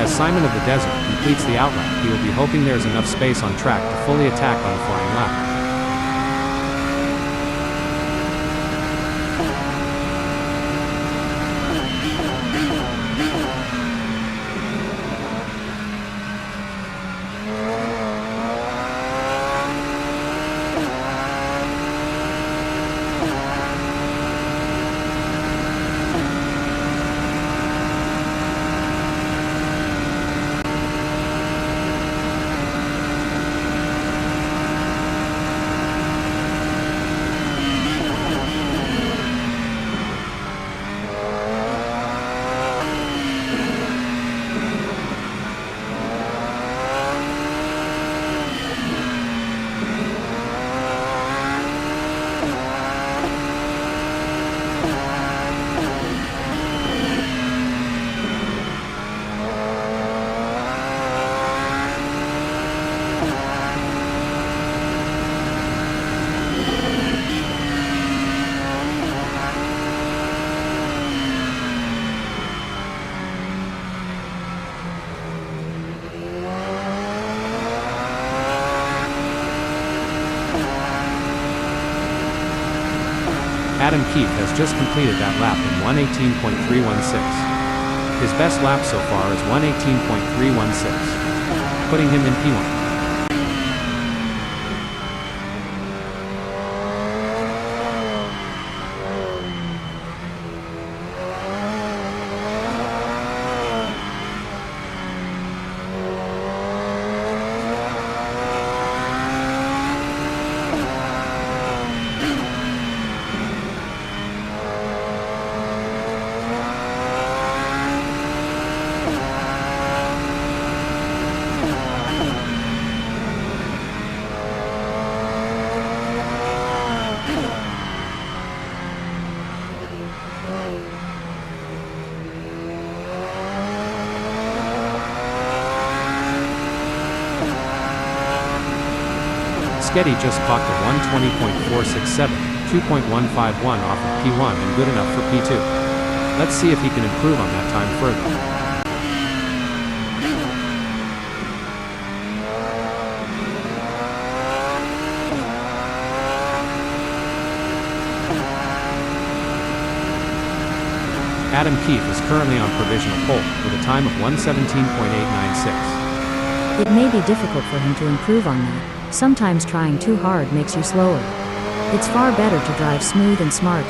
As Simon of the Desert completes the outlap, he will be hoping there's enough space on track to fully attack on the flying lap. Adam Keefe has just completed that lap in 1:18.316. His best lap so far is 1:18.316, putting him in P1. Sketty just clocked a 1:20.467, 2.151 off of P1 and good enough for P2. Let's see if he can improve on that time further. Adam Keefe is currently on provisional pole, with a time of 1:17.896. It may be difficult for him to improve on that. Sometimes trying too hard makes you slower. It's far better to drive smooth and smart.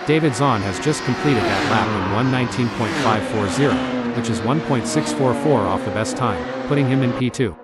David Zahn has just completed that lap in 1:19.540, which is 1.644 off the best time, putting him in P2.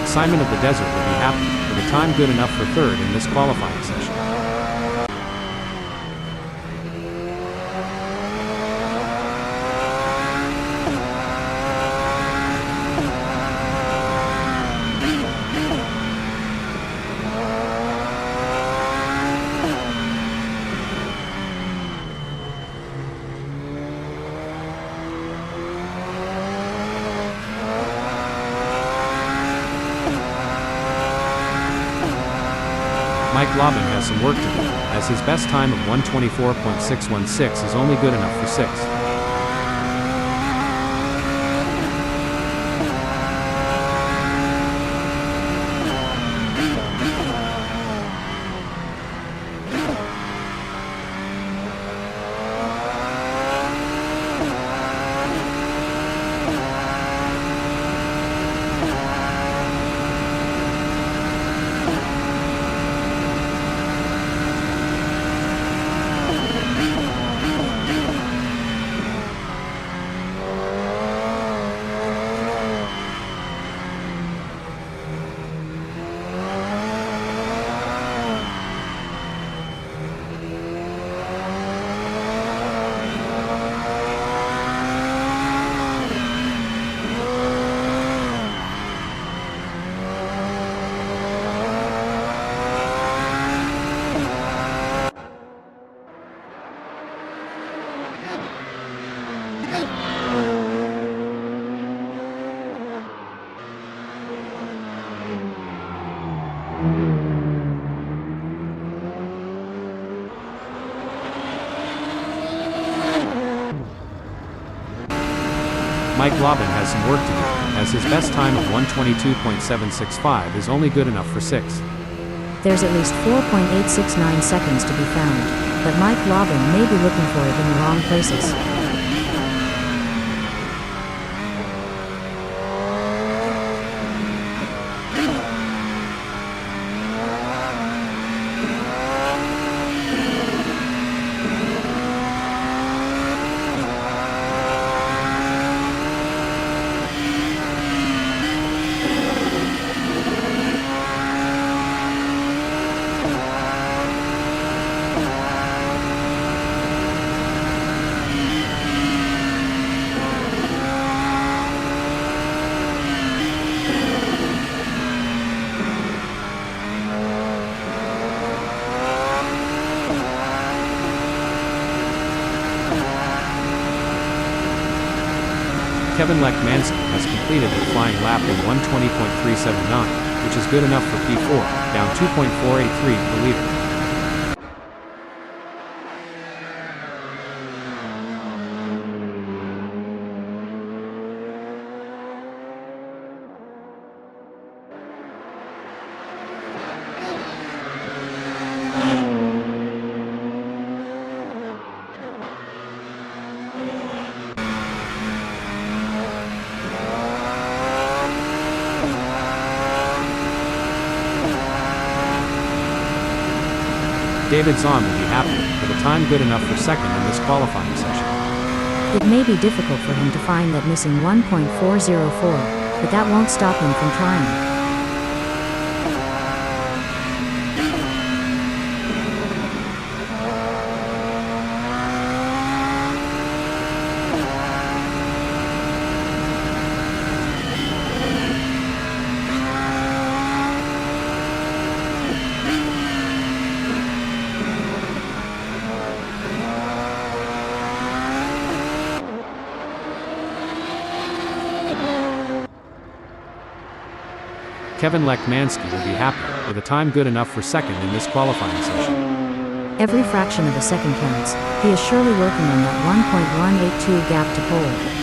Simon of the Desert will be happy, with a time good enough for third in this qualifying session. Mike Lobbin has some work to do, as his best time of 1:24.616 is only good enough for sixth. Mike Lobbin has some work to do, as his best time of 122.765 is only good enough for 6th. There's at least 4.869 seconds to be found, but Mike Lobbin may be looking for it in the wrong places. Kevin Lekmansky has completed the flying lap in 120.379, which is good enough for P4, down 2.483 per liter. David Zahn will be happy, with a time good enough for 2nd in this qualifying session. It may be difficult for him to find that missing 1.404, but that won't stop him from trying. Kevin Lekmansky will be happy, with a time good enough for 2nd in this qualifying session. Every fraction of a second counts. He is surely working on that 1.182 gap to pole.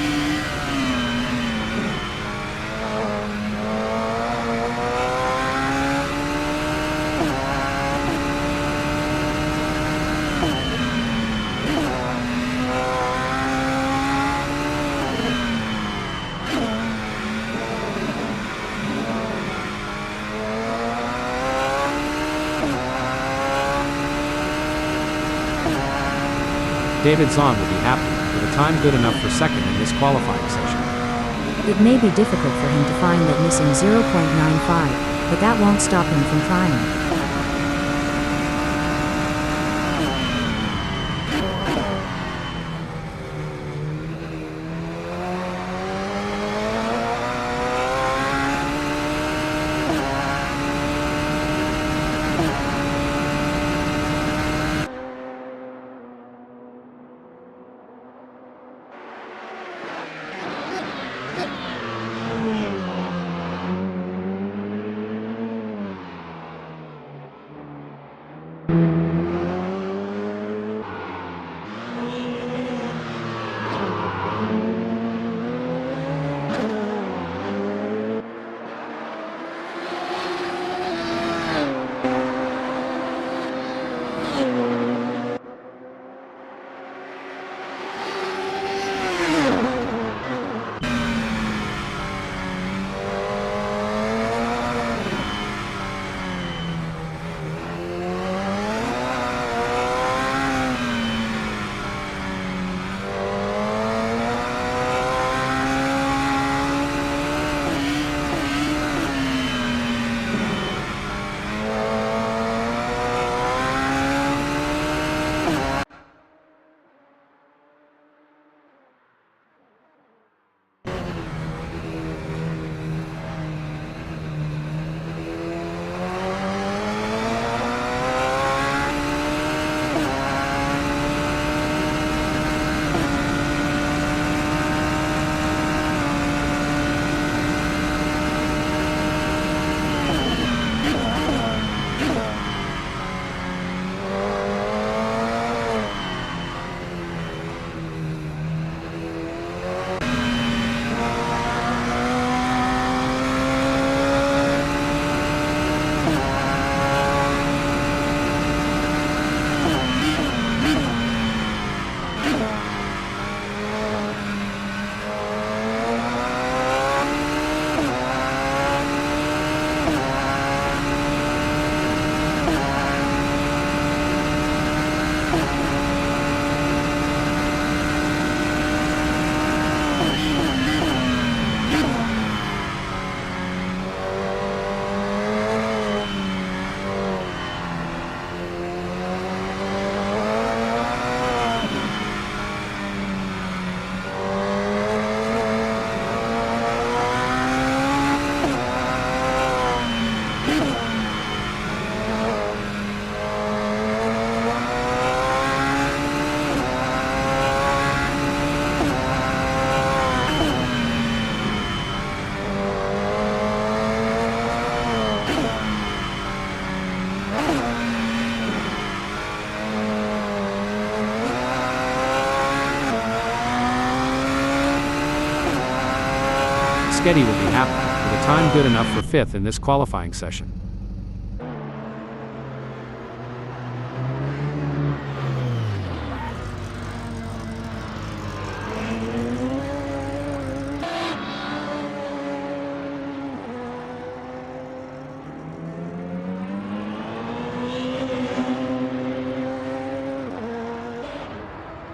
David Zahn will be happy, with a time good enough for 2nd in this qualifying session. It may be difficult for him to find that missing 0.95, but that won't stop him from trying. Sketty will be happy, with a time good enough for 5th in this qualifying session.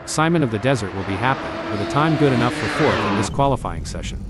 Simon of the Desert will be happy, with a time good enough for 4th in this qualifying session.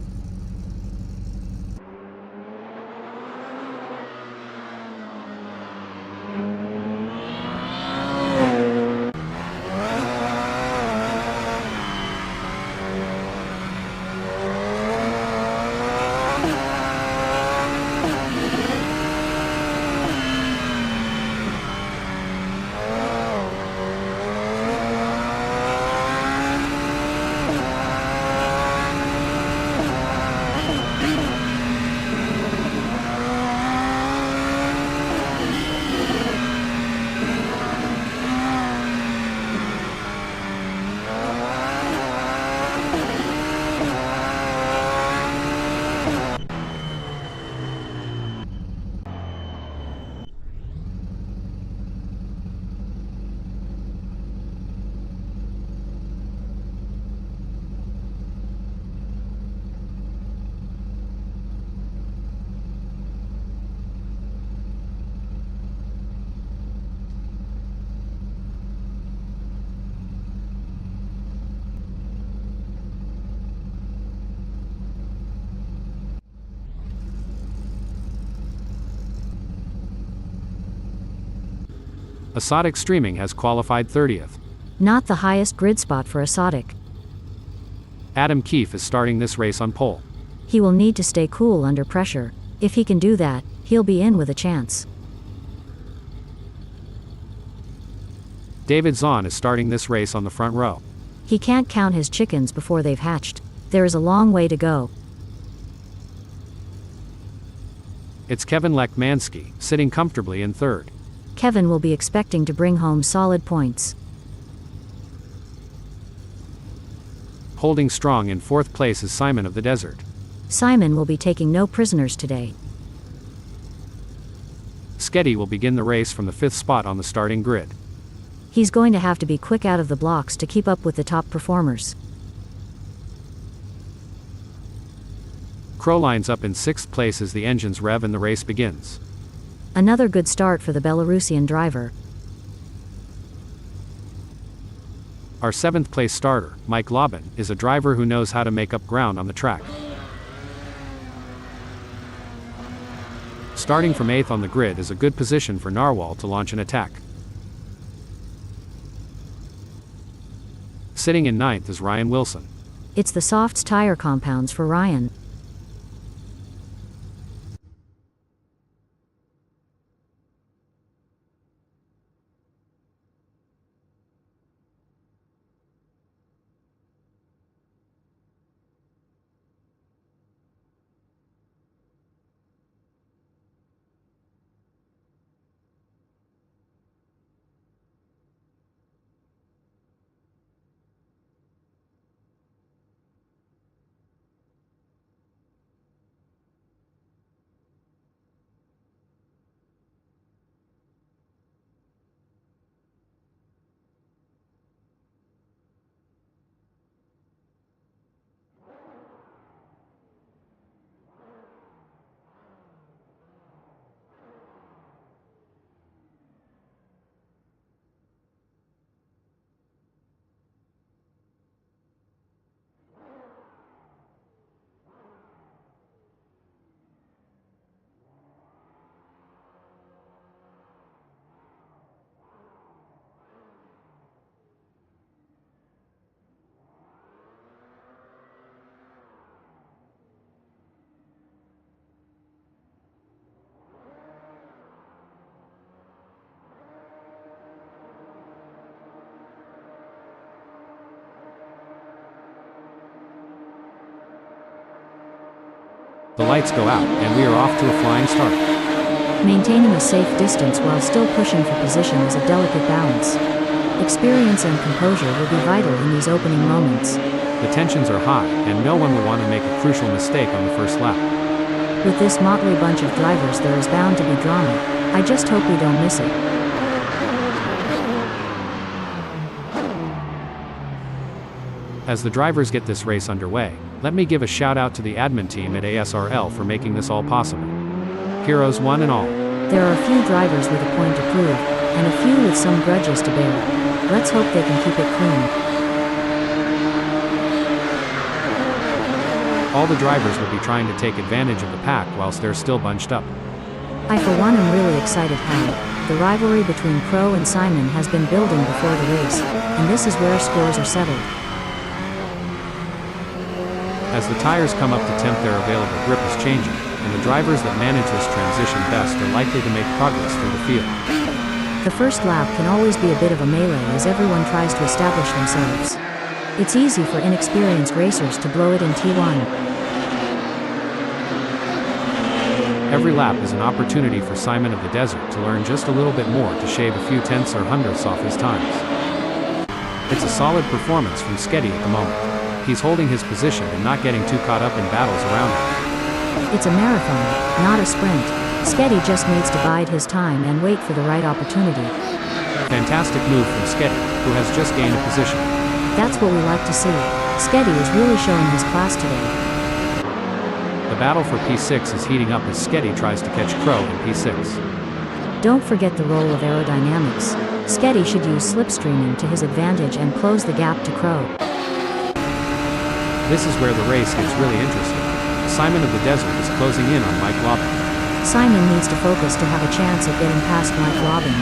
Asotic Streaming has qualified 30th. Not the highest grid spot for Asotic. Adam Keefe is starting this race on pole. He will need to stay cool under pressure. If he can do that, he'll be in with a chance. David Zahn is starting this race on the front row. He can't count his chickens before they've hatched. There is a long way to go. It's Kevin Lekmansky, sitting comfortably in 3rd. Kevin will be expecting to bring home solid points. Holding strong in 4th place is Simon of the Desert. Simon will be taking no prisoners today. Sketty will begin the race from the 5th spot on the starting grid. He's going to have to be quick out of the blocks to keep up with the top performers. Crow lines up in 6th place as the engines rev and the race begins. Another good start for the Belarusian driver. Our 7th place starter, Mike Laubin, is a driver who knows how to make up ground on the track. Starting from 8th on the grid is a good position for Narwhal to launch an attack. Sitting in 9th is Ryan Wilson. It's the Softs tire compounds for Ryan. The lights go out, and we are off to a flying start. Maintaining a safe distance while still pushing for position is a delicate balance. Experience and composure will be vital in these opening moments. The tensions are high, and no one will want to make a crucial mistake on the first lap. With this motley bunch of drivers, there is bound to be drama. I just hope we don't miss it. As the drivers get this race underway, let me give a shout out to the admin team at ASRL for making this all possible. Heroes one and all. There are a few drivers with a point to prove, and a few with some grudges to bear. Let's hope they can keep it clean. All the drivers will be trying to take advantage of the pack whilst they're still bunched up. I for one am really excited how the rivalry between Crow and Simon has been building before the race, and this is where scores are settled. As the tires come up to temp, their available grip is changing, and the drivers that manage this transition best are likely to make progress through the field. The first lap can always be a bit of a melee as everyone tries to establish themselves. It's easy for inexperienced racers to blow it in T1. Every lap is an opportunity for Simon of the Desert to learn just a little bit more to shave a few tenths or hundredths off his times. It's a solid performance from Sketty at the moment. He's holding his position and not getting too caught up in battles around him. It's a marathon, not a sprint. Sketty just needs to bide his time and wait for the right opportunity. Fantastic move from Sketty, who has just gained a position. That's what we like to see. Sketty is really showing his class today. The battle for P6 is heating up as Sketty tries to catch Crow in P6. Don't forget the role of aerodynamics. Sketty should use slipstreaming to his advantage and close the gap to Crow. This is where the race gets really interesting. Simon of the Desert is closing in on Mike Lobbin. Simon needs to focus to have a chance at getting past Mike Lobbin.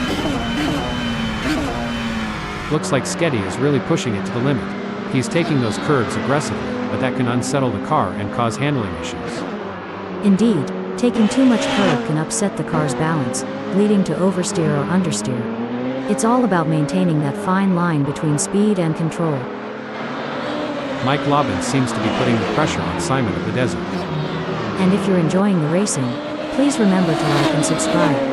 Looks like Sketty is really pushing it to the limit. He's taking those curves aggressively, but that can unsettle the car and cause handling issues. Indeed, taking too much curve can upset the car's balance, leading to oversteer or understeer. It's all about maintaining that fine line between speed and control. Mike Lobbin seems to be putting the pressure on Simon of the Desert. And if you're enjoying the racing, please remember to like and subscribe.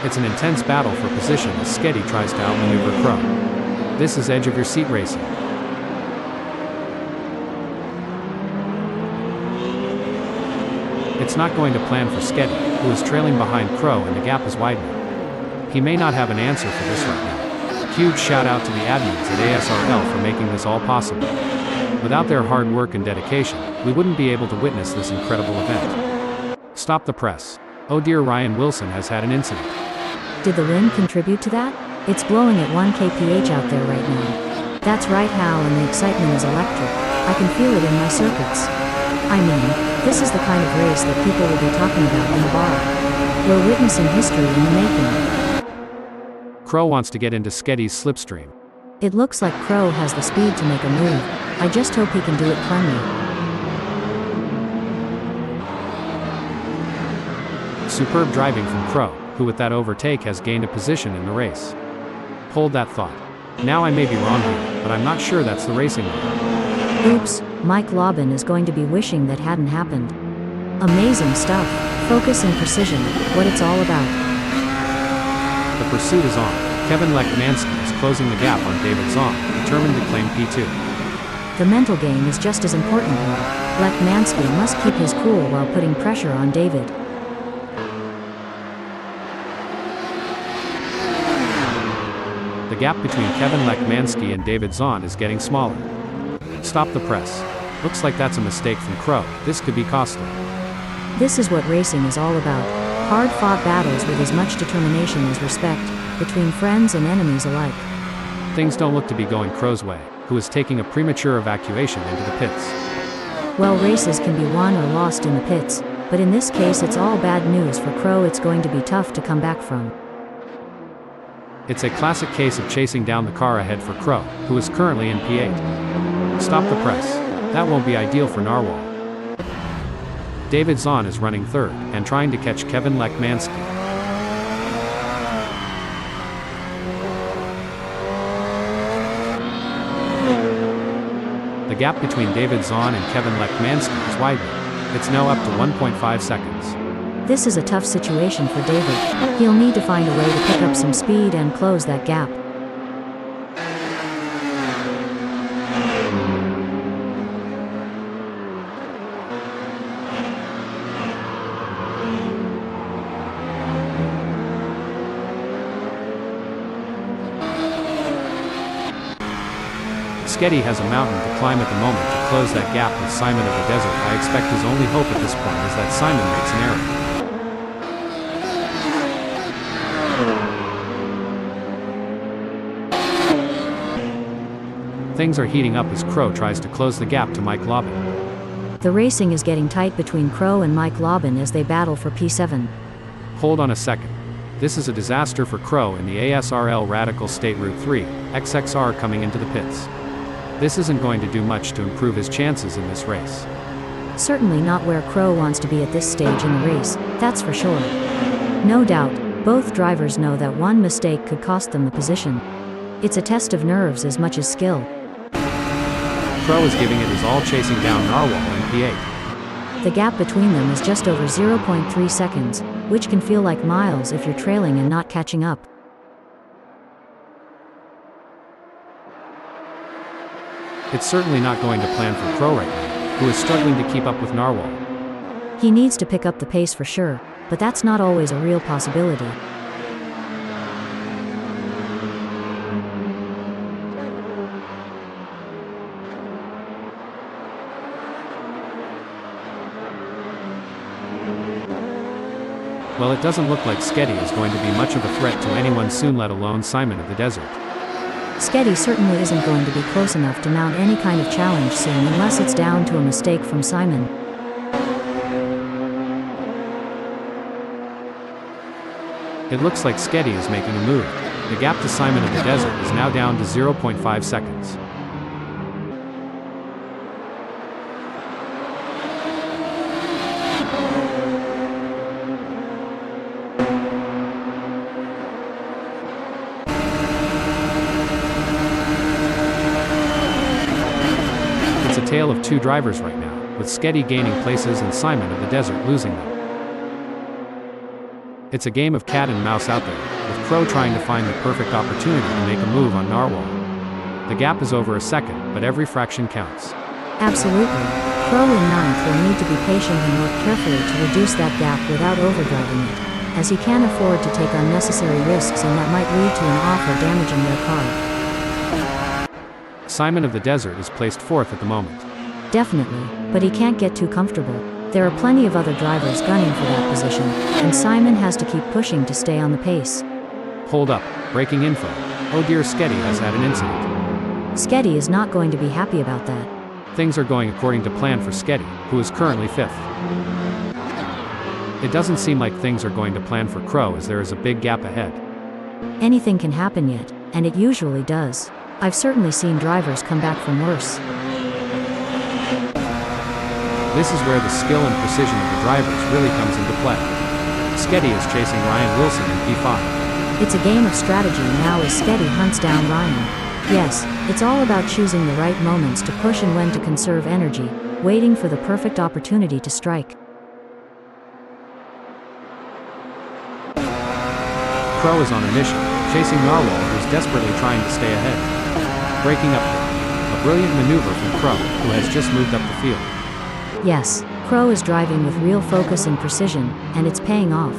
It's an intense battle for position as Sketty tries to outmaneuver Crow. This is edge of your seat racing. It's not going to plan for Sketty, who is trailing behind Crow and the gap is widening. He may not have an answer for this right now. Huge shout out to the admins at ASRL for making this all possible. Without their hard work and dedication, we wouldn't be able to witness this incredible event. Stop the press. Oh dear, Ryan Wilson has had an incident. Did the wind contribute to that? It's blowing at 1 kph out there right now. That's right, Hal, and the excitement is electric. I can feel it in my circuits. I mean, this is the kind of race that people will be talking about in the bar. We're witnessing history in the making. Crow wants to get into Sketty's slipstream. It looks like Crow has the speed to make a move. I just hope he can do it cleanly. Superb driving from Crow, who with that overtake has gained a position in the race. Hold that thought. Now I may be wrong here, but I'm not sure that's the racing line. Oops, Mike Lobbin is going to be wishing that hadn't happened. Amazing stuff. Focus and precision, what it's all about. The pursuit is on. Kevin Lekmansky is closing the gap on David Zahn, determined to claim P2. The mental game is just as important here. Lekmansky must keep his cool while putting pressure on David. The gap between Kevin Lekmansky and David Zahn is getting smaller. Stop the press. Looks like that's a mistake from Crow. This could be costly. This is what racing is all about. Hard-fought battles with as much determination as respect, between friends and enemies alike. Things don't look to be going Crow's way, who is taking a premature evacuation into the pits. Well, races can be won or lost in the pits, but in this case it's all bad news for Crow. It's going to be tough to come back from. It's a classic case of chasing down the car ahead for Crow, who is currently in P8. Stop the press. That won't be ideal for Narwhal. David Zahn is running third, and trying to catch Kevin Lekmansky. The gap between David Zahn and Kevin Lekmansky is widening. It's now up to 1.5 seconds. This is a tough situation for David. He'll need to find a way to pick up some speed and close that gap. Sketty has a mountain to climb at the moment to close that gap with Simon of the Desert. I expect his only hope at this point is that Simon makes an error. Things are heating up as Crow tries to close the gap to Mike Lobbin. The racing is getting tight between Crow and Mike Lobbin as they battle for P7. Hold on a second. This is a disaster for Crow in the ASRL Radical State Route 3, XXR coming into the pits. This isn't going to do much to improve his chances in this race. Certainly not where Crow wants to be at this stage in the race, that's for sure. No doubt, both drivers know that one mistake could cost them the position. It's a test of nerves as much as skill. Crow is giving it his all, chasing down Narwhal in P8. The gap between them is just over 0.3 seconds, which can feel like miles if you're trailing and not catching up. It's certainly not going to plan for Crow right now, who is struggling to keep up with Narwhal. He needs to pick up the pace for sure, but that's not always a real possibility. Well, it doesn't look like Sketty is going to be much of a threat to anyone soon, let alone Simon of the Desert. Sketty certainly isn't going to be close enough to mount any kind of challenge soon unless it's down to a mistake from Simon. It looks like Sketty is making a move. The gap to Simon of the Desert is now down to 0.5 seconds. It's a tale of two drivers right now, with Sketty gaining places and Simon of the Desert losing them. It's a game of cat and mouse out there, with Crow trying to find the perfect opportunity to make a move on Narwhal. The gap is over a second, but every fraction counts. Absolutely. Crow in ninth will need to be patient and work carefully to reduce that gap without overdriving it, as he can't afford to take unnecessary risks and that might lead to an off or damaging their car. Simon of the Desert is placed fourth at the moment. Definitely, but he can't get too comfortable. There are plenty of other drivers gunning for that position, and Simon has to keep pushing to stay on the pace. Hold up, breaking info. Oh dear, Sketty has had an incident. Sketty is not going to be happy about that. Things are going according to plan for Sketty, who is currently fifth. It doesn't seem like things are going to plan for Crow as there is a big gap ahead. Anything can happen yet, and it usually does. I've certainly seen drivers come back from worse. This is where the skill and precision of the drivers really comes into play. Sketty is chasing Ryan Wilson in P5. It's a game of strategy now as Sketty hunts down Ryan. Yes, it's all about choosing the right moments to push and when to conserve energy, waiting for the perfect opportunity to strike. Crow is on a mission, chasing Narwhal, who is desperately trying to stay ahead. Breaking up there. A brilliant maneuver from Crow, who has just moved up the field. Yes, Crow is driving with real focus and precision, and it's paying off.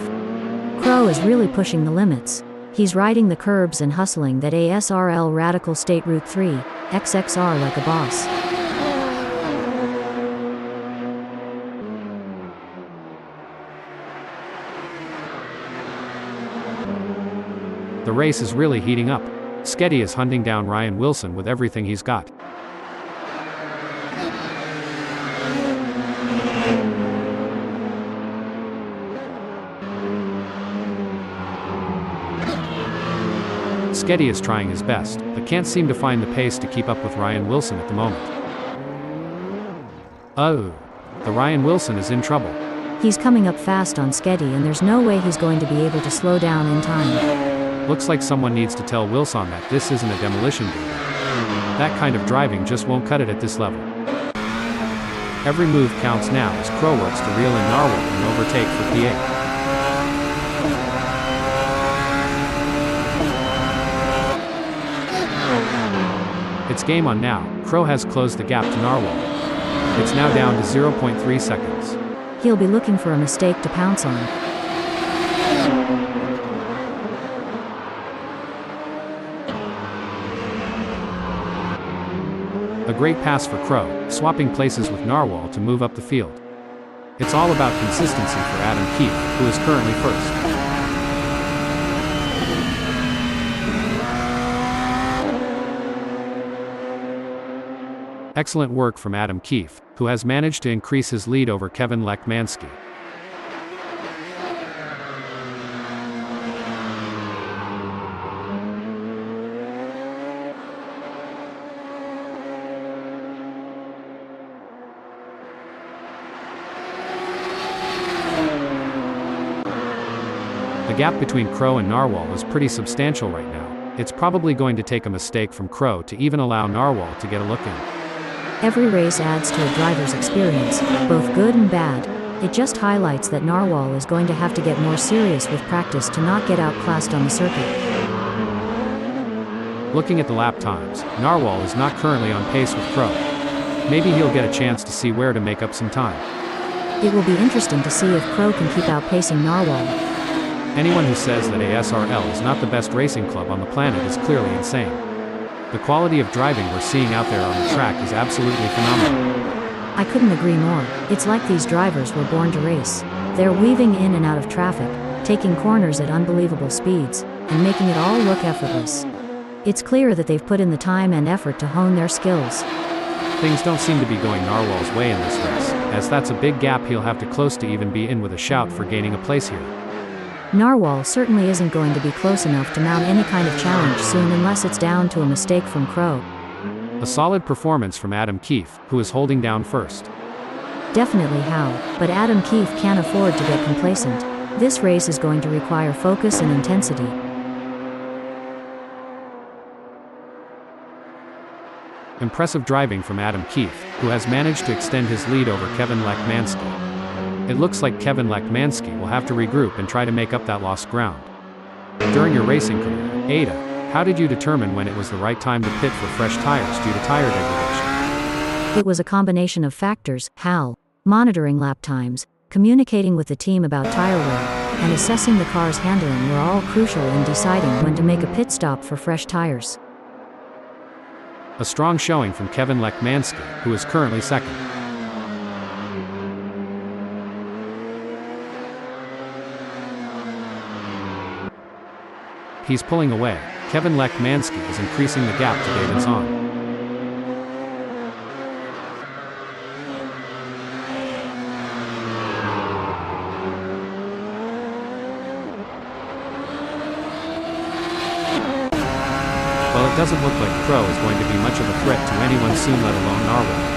Crow is really pushing the limits. He's riding the curbs and hustling that ASRL Radical State Route 3, XXR like a boss. The race is really heating up. Sketty is hunting down Ryan Wilson with everything he's got. Sketty is trying his best, but can't seem to find the pace to keep up with Ryan Wilson at the moment. Oh, the Ryan Wilson is in trouble. He's coming up fast on Sketty and there's no way he's going to be able to slow down in time. Looks like someone needs to tell Wilson that this isn't a demolition derby. That kind of driving just won't cut it at this level. Every move counts now as Crow works to reel in Narwhal and overtake for P8. It's game on now. Crow has closed the gap to Narwhal. It's now down to 0.3 seconds. He'll be looking for a mistake to pounce on. great pass for Crow, swapping places with Narwhal to move up the field. It's all about consistency for Adam Keefe, who is currently first. Excellent work from Adam Keefe, who has managed to increase his lead over Kevin Lekmanski. The gap between Crow and Narwhal is pretty substantial right now. It's probably going to take a mistake from Crow to even allow Narwhal to get a look in. Every race adds to a driver's experience, both good and bad. It just highlights that Narwhal is going to have to get more serious with practice to not get outclassed on the circuit. Looking at the lap times, Narwhal is not currently on pace with Crow. Maybe he'll get a chance to see where to make up some time. It will be interesting to see if Crow can keep outpacing Narwhal. Anyone who says that ASRL is not the best racing club on the planet is clearly insane. The quality of driving we're seeing out there on the track is absolutely phenomenal. I couldn't agree more. It's like these drivers were born to race. They're weaving in and out of traffic, taking corners at unbelievable speeds, and making it all look effortless. It's clear that they've put in the time and effort to hone their skills. Things don't seem to be going Narwhal's way in this race, as that's a big gap he'll have to close to even be in with a shout for gaining a place here. Narwhal certainly isn't going to be close enough to mount any kind of challenge soon unless it's down to a mistake from Crow. A solid performance from Adam Keefe, who is holding down first. Definitely how, but Adam Keefe can't afford to get complacent. This race is going to require focus and intensity. Impressive driving from Adam Keefe, who has managed to extend his lead over Kevin Lekmanski. It looks like Kevin Lekmanski will have to regroup and try to make up that lost ground. During your racing career, Ada, how did you determine when it was the right time to pit for fresh tires due to tire degradation? It was a combination of factors: Hal, monitoring lap times, communicating with the team about tire wear, and assessing the car's handling were all crucial in deciding when to make a pit stop for fresh tires. A strong showing from Kevin Lekmanski, who is currently second. He's pulling away. Kevin Lekmanski is increasing the gap to David Zahn. Well, it doesn't look like Crow is going to be much of a threat to anyone soon, let alone Narwhal.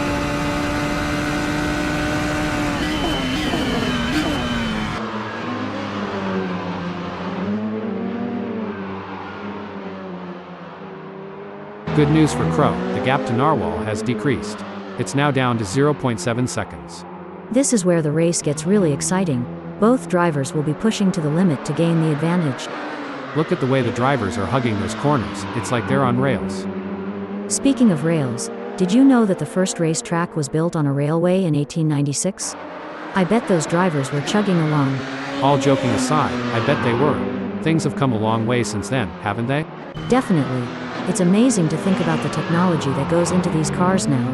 Good news for Crow, the gap to Narwhal has decreased. It's now down to 0.7 seconds. This is where the race gets really exciting. Both drivers will be pushing to the limit to gain the advantage. Look at the way the drivers are hugging those corners, it's like they're on rails. Speaking of rails, did you know that the first racetrack was built on a railway in 1896? I bet those drivers were chugging along. All joking aside, I bet they were. Things have come a long way since then, haven't they? Definitely. It's amazing to think about the technology that goes into these cars now.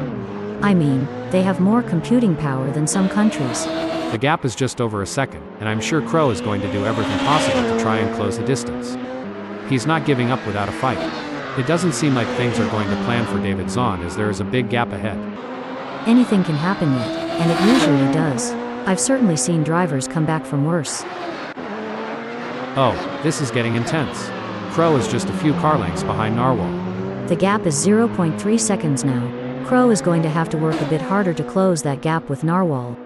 I mean, they have more computing power than some countries. The gap is just over a second, and I'm sure Crow is going to do everything possible to try and close the distance. He's not giving up without a fight. It doesn't seem like things are going to plan for David Zahn, as there is a big gap ahead. Anything can happen yet, and it usually does. I've certainly seen drivers come back from worse. Oh, this is getting intense. Crow is just a few car lengths behind Narwhal. The gap is 0.3 seconds now. Crow is going to have to work a bit harder to close that gap with Narwhal.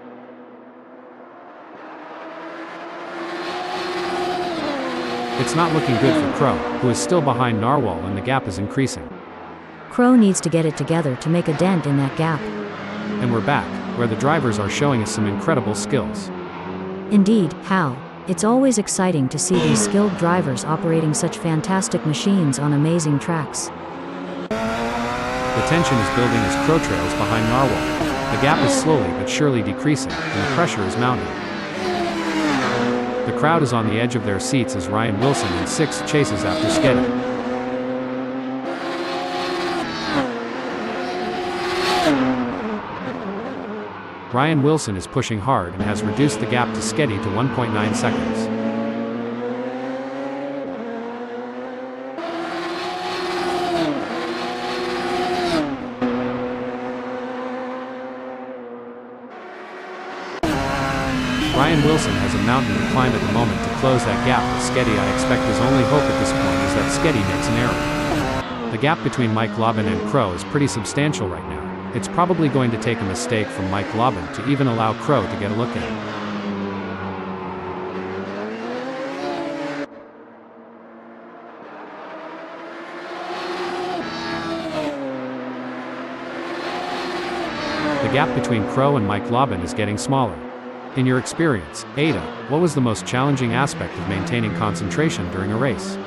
It's not looking good for Crow, who is still behind Narwhal, and the gap is increasing. Crow needs to get it together to make a dent in that gap. And we're back, where the drivers are showing us some incredible skills. Indeed, Hal. It's always exciting to see these skilled drivers operating such fantastic machines on amazing tracks. The tension is building as Crow trails behind Narwhal. The gap is slowly but surely decreasing, and the pressure is mounting. The crowd is on the edge of their seats as Ryan Wilson in sixth chases after Sketty. Ryan Wilson is pushing hard and has reduced the gap to Sketty to 1.9 seconds. Ryan Wilson has a mountain to climb at the moment to close that gap with Sketty. I expect his only hope at this point is that Sketty makes an error. The gap between Mike Laubin and Crow is pretty substantial right now. It's probably going to take a mistake from Mike Laubin to even allow Crow to get a look in. The gap between Crow and Mike Laubin is getting smaller. In your experience, Ada, what was the most challenging aspect of maintaining concentration during a race?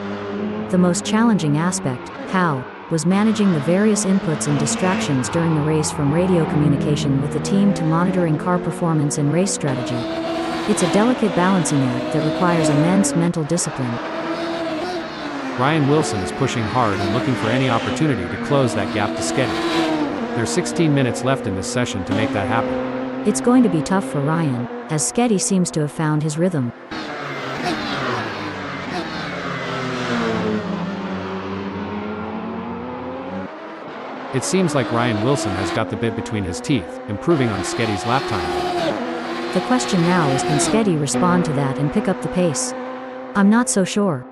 The most challenging aspect, how, was managing the various inputs and distractions during the race, from radio communication with the team to monitoring car performance and race strategy. It's a delicate balancing act that requires immense mental discipline. Ryan Wilson is pushing hard and looking for any opportunity to close that gap to Sketty. There's 16 minutes left in this session to make that happen. It's going to be tough for Ryan, as Sketty seems to have found his rhythm. It seems like Ryan Wilson has got the bit between his teeth, improving on Sketty's lap time. The question now is, can Sketty respond to that and pick up the pace? I'm not so sure.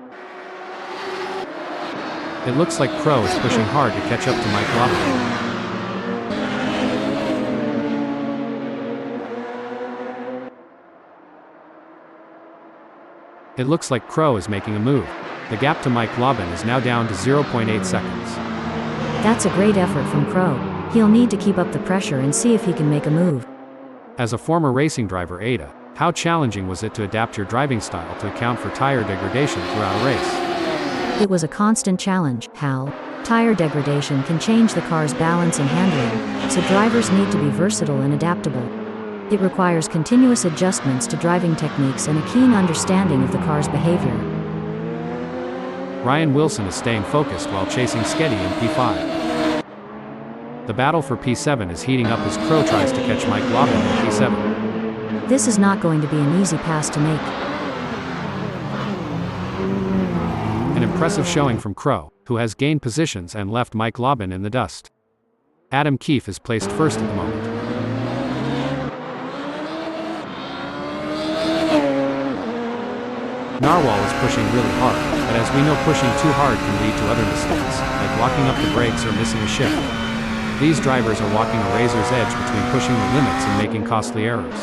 It looks like Crow is pushing hard to catch up to Mike Laubin. It looks like Crow is making a move. The gap to Mike Laubin is now down to 0.8 seconds. That's a great effort from Crow. He'll need to keep up the pressure and see if he can make a move. As a former racing driver, Ada, how challenging was it to adapt your driving style to account for tire degradation throughout a race? It was a constant challenge, Hal. Tire degradation can change the car's balance and handling, so drivers need to be versatile and adaptable. It requires continuous adjustments to driving techniques and a keen understanding of the car's behavior. Ryan Wilson is staying focused while chasing Sketty in P5. The battle for P7 is heating up as Crow tries to catch Mike Laubin in P7. This is not going to be an easy pass to make. An impressive showing from Crow, who has gained positions and left Mike Laubin in the dust. Adam Keefe is placed first at the moment. Narwhal is pushing really hard, but as we know, pushing too hard can lead to other mistakes, like locking up the brakes or missing a shift. These drivers are walking a razor's edge between pushing the limits and making costly errors.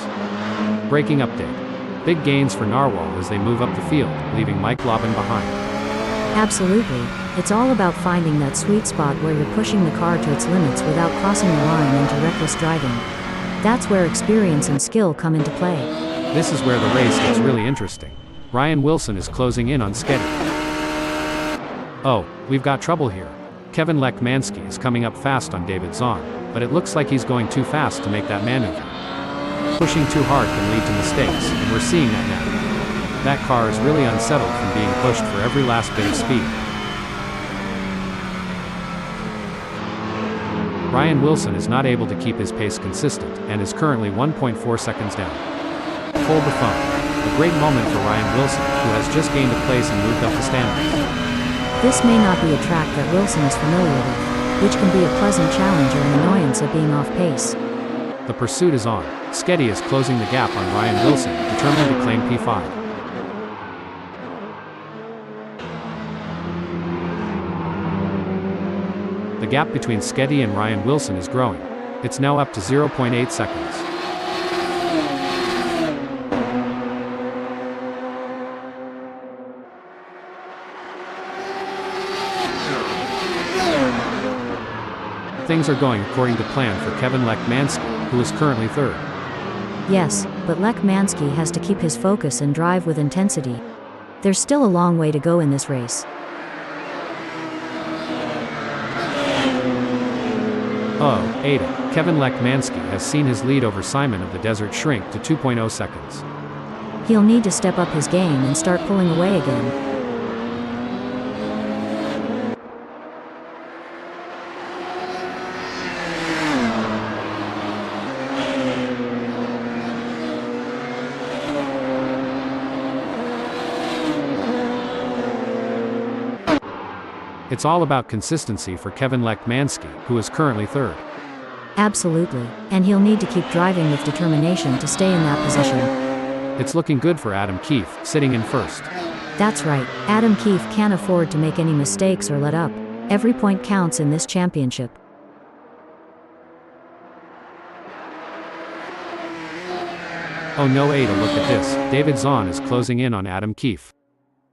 Braking update. Big gains for Narwhal as they move up the field, leaving Mike Laubin behind. Absolutely. It's all about finding that sweet spot where you're pushing the car to its limits without crossing the line into reckless driving. That's where experience and skill come into play. This is where the race gets really interesting. Ryan Wilson is closing in on Sketty. Oh, we've got trouble here. Kevin Lekmansky is coming up fast on David Zahn, but it looks like he's going too fast to make that maneuver. Pushing too hard can lead to mistakes, and we're seeing that now. That car is really unsettled from being pushed for every last bit of speed. Ryan Wilson is not able to keep his pace consistent, and is currently 1.4 seconds down. Hold the phone. A great moment for Ryan Wilson, who has just gained a place and moved up the standings. This may not be a track that Wilson is familiar with, which can be a pleasant challenge or an annoyance at being off pace. The pursuit is on. Sketty is closing the gap on Ryan Wilson, determined to claim P5. The gap between Sketty and Ryan Wilson is growing. It's now up to 0.8 seconds. Things are going according to plan for Kevin Lekmansky, who is currently third. Yes, but Lekmansky has to keep his focus and drive with intensity. There's still a long way to go in this race. Oh, Ada, Kevin Lekmansky has seen his lead over Simon of the Desert shrink to 2.0 seconds. He'll need to step up his game and start pulling away again. It's all about consistency for Kevin Lekmansky, who is currently third. Absolutely, and he'll need to keep driving with determination to stay in that position. It's looking good for Adam Keefe, sitting in first. That's right, Adam Keefe can't afford to make any mistakes or let up. Every point counts in this championship. Oh no, Ada, look at this. David Zahn is closing in on Adam Keefe.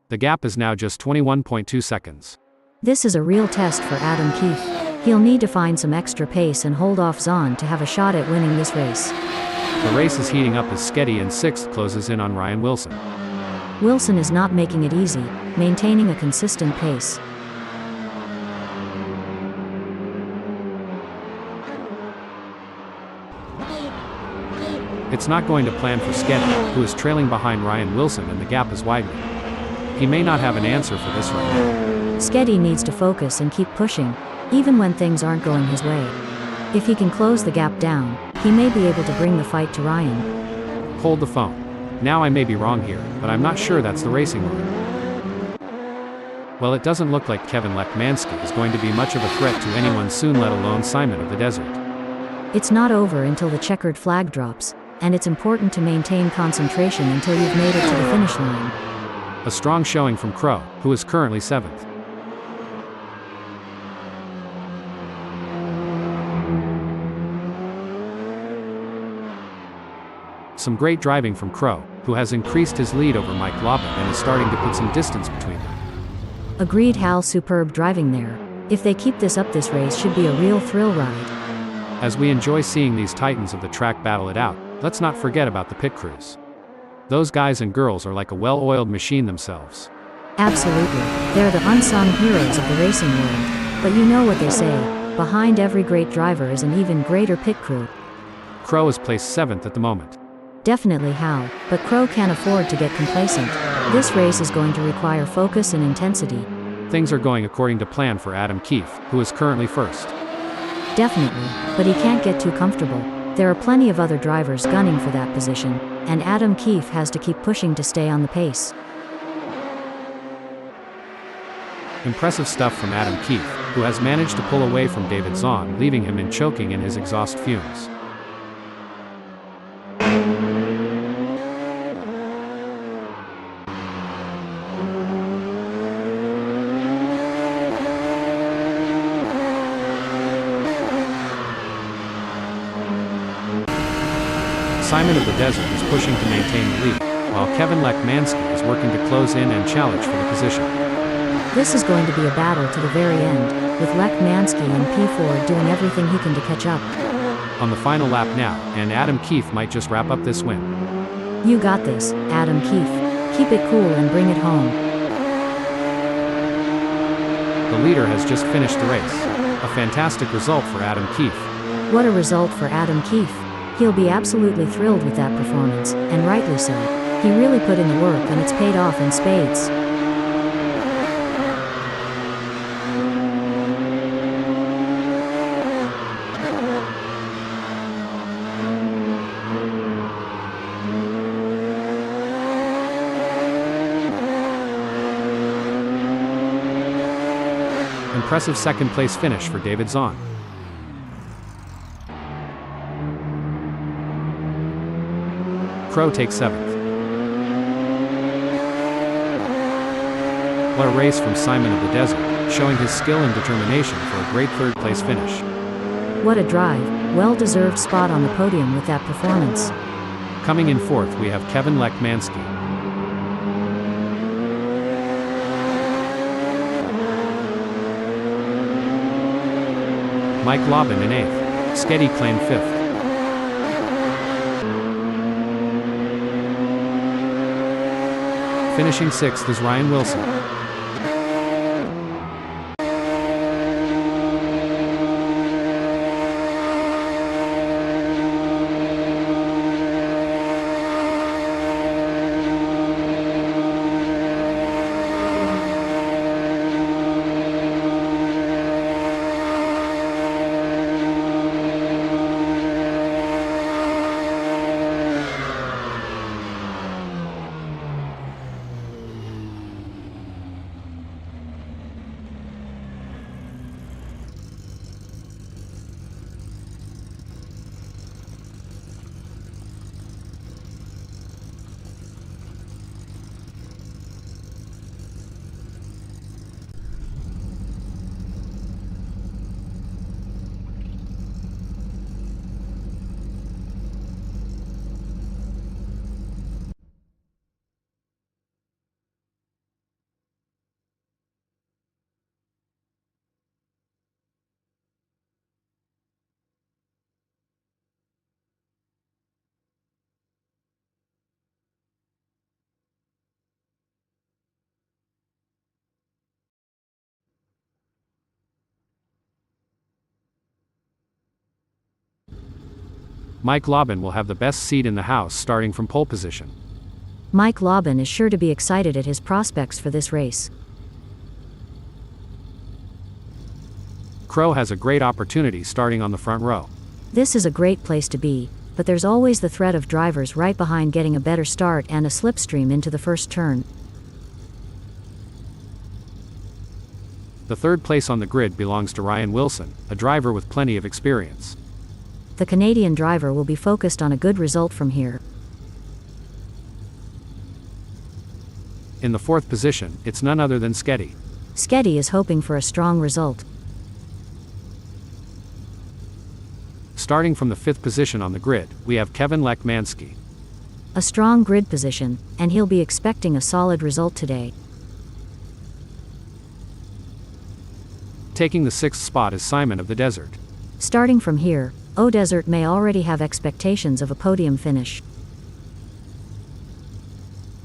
The gap is now just 21.2 seconds. This is a real test for Adam Keefe. He'll need to find some extra pace and hold off Zahn to have a shot at winning this race. The race is heating up as Sketty in sixth closes in on Ryan Wilson. Wilson is not making it easy, maintaining a consistent pace. It's not going to plan for Sketty, who is trailing behind Ryan Wilson and the gap is widening. He may not have an answer for this right now. Sketty needs to focus and keep pushing, even when things aren't going his way. If he can close the gap down, he may be able to bring the fight to Ryan. Hold the phone. Now I may be wrong here, but I'm not sure that's the racing mode. Well, it doesn't look like Kevin Lekmansky is going to be much of a threat to anyone soon, let alone Simon of the Desert. It's not over until the checkered flag drops, and it's important to maintain concentration until you've made it to the finish line. A strong showing from Crow, who is currently 7th. Some great driving from Crow, who has increased his lead over Mike Lobban and is starting to put some distance between them. Agreed, Hal, superb driving there. If they keep this up, this race should be a real thrill ride. As we enjoy seeing these titans of the track battle it out, let's not forget about the pit crews. Those guys and girls are like a well-oiled machine themselves. Absolutely, they're the unsung heroes of the racing world. But you know what they say, behind every great driver is an even greater pit crew. Crow is placed 7th at the moment. Definitely, Hal, but Crow can't afford to get complacent. This race is going to require focus and intensity. Things are going according to plan for Adam Keefe, who is currently first. Definitely, but he can't get too comfortable. There are plenty of other drivers gunning for that position, and Adam Keefe has to keep pushing to stay on the pace. Impressive stuff from Adam Keefe, who has managed to pull away from David Zahn, leaving him in choking in his exhaust fumes. Simon of the Desert is pushing to maintain the lead, while Kevin Lekmansky is working to close in and challenge for the position. This is going to be a battle to the very end, with Lekmansky and P4 doing everything he can to catch up. On the final lap now, and Adam Keefe might just wrap up this win. You got this, Adam Keefe. Keep it cool and bring it home. The leader has just finished the race. A fantastic result for Adam Keefe. What a result for Adam Keefe. He'll be absolutely thrilled with that performance, and rightly so. He really put in the work and it's paid off in spades. Impressive second place finish for David Zahn. Crow takes 7th. What a race from Simon of the Desert, showing his skill and determination for a great third place finish. What a drive, well-deserved spot on the podium with that performance. Coming in 4th we have Kevin Lekmansky. Mike Lobban in 8th. Sketty claimed 5th. Finishing 6th is Ryan Wilson. Mike Laubin will have the best seat in the house starting from pole position. Mike Laubin is sure to be excited at his prospects for this race. Crow has a great opportunity starting on the front row. This is a great place to be, but there's always the threat of drivers right behind getting a better start and a slipstream into the first turn. The third place on the grid belongs to Ryan Wilson, a driver with plenty of experience. The Canadian driver will be focused on a good result from here. In the fourth position, it's none other than Sketty. Sketty is hoping for a strong result. Starting from the fifth position on the grid, we have Kevin Lekmansky. A strong grid position, and he'll be expecting a solid result today. Taking the sixth spot is Simon of the Desert. Starting from here, Desert may already have expectations of a podium finish.